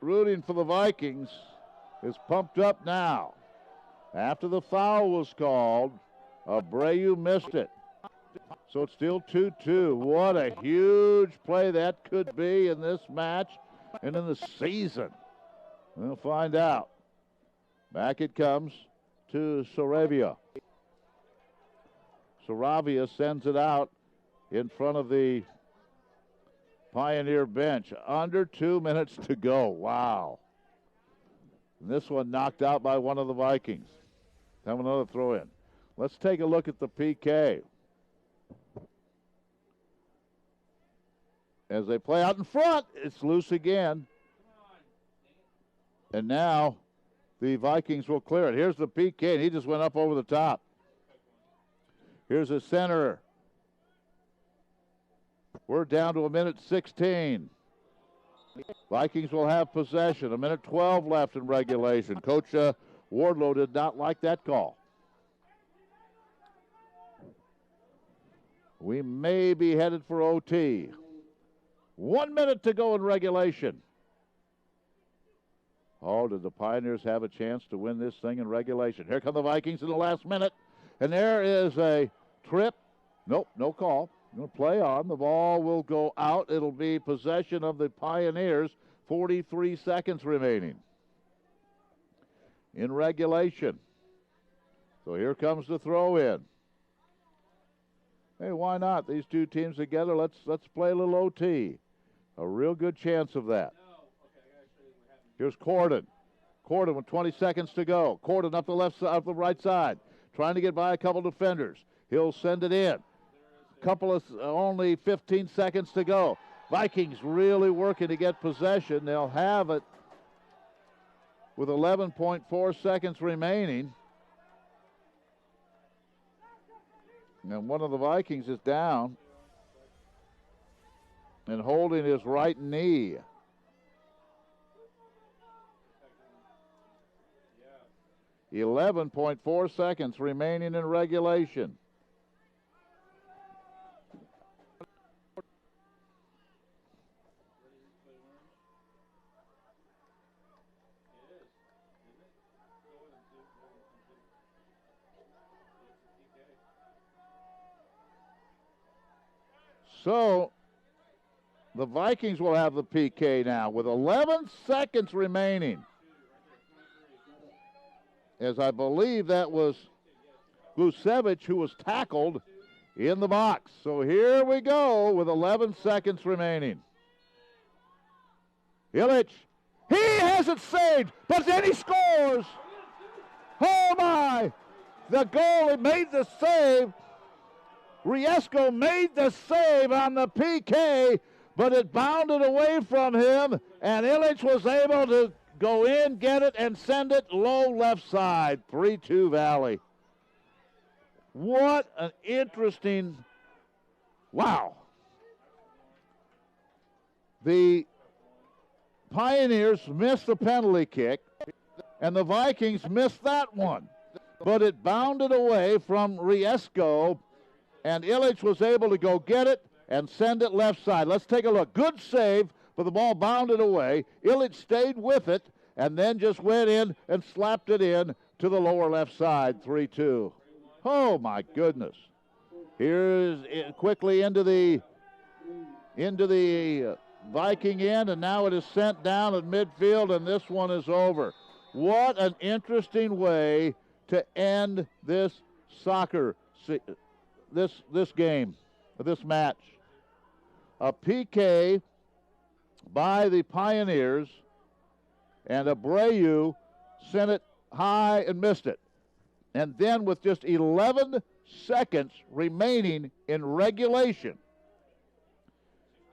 rooting for the Vikings is pumped up now. After the foul was called, Abreu missed it. So it's still 2-2. What a huge play that could be in this match and in the season. We'll find out. Back it comes to Saravia. Saravia sends it out in front of the Pioneer bench. Under 2 minutes to go. Wow. And this one knocked out by one of the Vikings. Have another throw in. Let's take a look at the PK. As they play out in front, it's loose again. And now the Vikings will clear it. Here's the PK, and he just went up over the top. Here's the center. We're down to 1:16. Vikings will have possession. 1:12 left in regulation. Coach Wardlow did not like that call. We may be headed for OT. 1 minute to go in regulation. Oh, did the Pioneers have a chance to win this thing in regulation? Here come the Vikings in the last minute. And there is a trip. Nope, no call. Going to play on. The ball will go out. It'll be possession of the Pioneers. 43 seconds remaining in regulation. So here comes the throw in. Hey, why not? These two teams together. Let's play a little OT. A real good chance of that. Here's Corden. Corden with 20 seconds to go. Corden up the right side, trying to get by a couple defenders. He'll send it in. Only 15 seconds to go. Vikings really working to get possession. They'll have it with 11.4 seconds remaining. And one of the Vikings is down and holding his right knee. Yeah. 11.4 seconds remaining in regulation. So the Vikings will have the PK now with 11 seconds remaining. As I believe that was Glusevich who was tackled in the box. So here we go with 11 seconds remaining. Illich, he has it saved, but then he scores. Oh my, the goalie made the save. Riesco made the save on the PK, but it bounded away from him, and Illich was able to go in, get it, and send it low left side. 3-2 Valley. What an interesting, wow. The Pioneers missed the penalty kick, and the Vikings missed that one. But it bounded away from Riesco, and Illich was able to go get it and send it left side. Let's take a look. Good save, but the ball bounded away. Illich stayed with it and then just went in and slapped it in to the lower left side, 3-2. Oh, my goodness. Here's quickly into the Viking end, and now it is sent down at midfield, and this one is over. What an interesting way to end this soccer this game, this match. A PK by the Pioneers, and Abreu sent it high and missed it. And then with just 11 seconds remaining in regulation,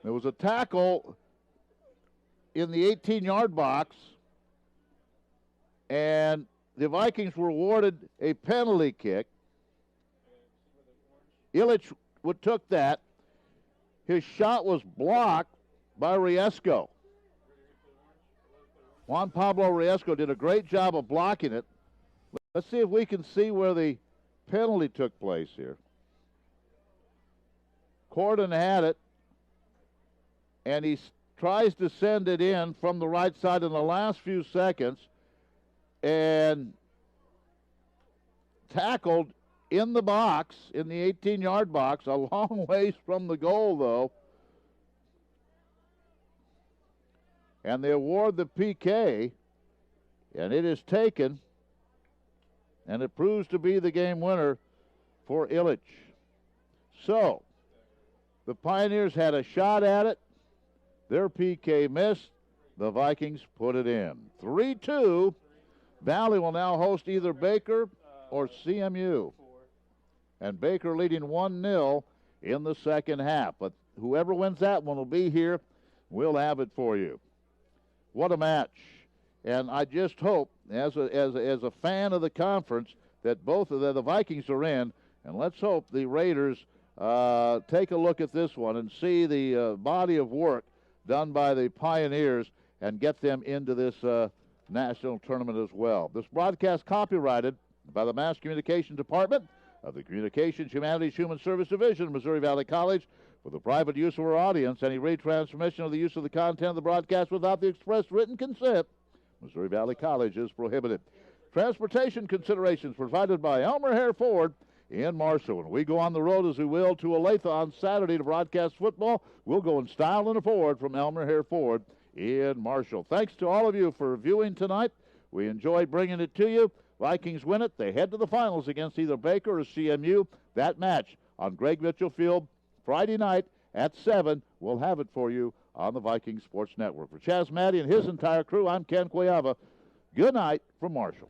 there was a tackle in the 18-yard box, and the Vikings were awarded a penalty kick. Illich took that. His shot was blocked by Riesco. Juan Pablo Riesco did a great job of blocking it. Let's see if we can see where the penalty took place here. Corden had it, and he tries to send it in from the right side in the last few seconds, and tackled in the box, in the 18-yard box, a long ways from the goal, though. And they award the PK, and it is taken, and it proves to be the game winner for Illich. So, the Pioneers had a shot at it. Their PK missed. The Vikings put it in. 3-2. Valley will now host either Baker or CMU. And Baker leading 1-0 in the second half. But whoever wins that one will be here. We'll have it for you. What a match. And I just hope, as a fan of the conference, that both of the Vikings are in. And let's hope the Raiders take a look at this one and see the body of work done by the Pioneers and get them into this national tournament as well. This broadcast copyrighted by the Mass Communications Department of the Communications, Humanities, Human Service Division of Missouri Valley College for the private use of our audience. Any retransmission of the use of the content of the broadcast without the express written consent, Missouri Valley College, is prohibited. Transportation considerations provided by Elmer Hare Ford in Marshall. When we go on the road, as we will, to Olathe on Saturday to broadcast football, we'll go in style and a Ford from Elmer Hare Ford in Marshall. Thanks to all of you for viewing tonight. We enjoyed bringing it to you. Vikings win it. They head to the finals against either Baker or CMU. That match on Greg Mitchell Field Friday night at 7. We'll have it for you on the Viking Sports Network. For Chaz Maddie and his entire crew, I'm Ken Cuellar. Good night from Marshall.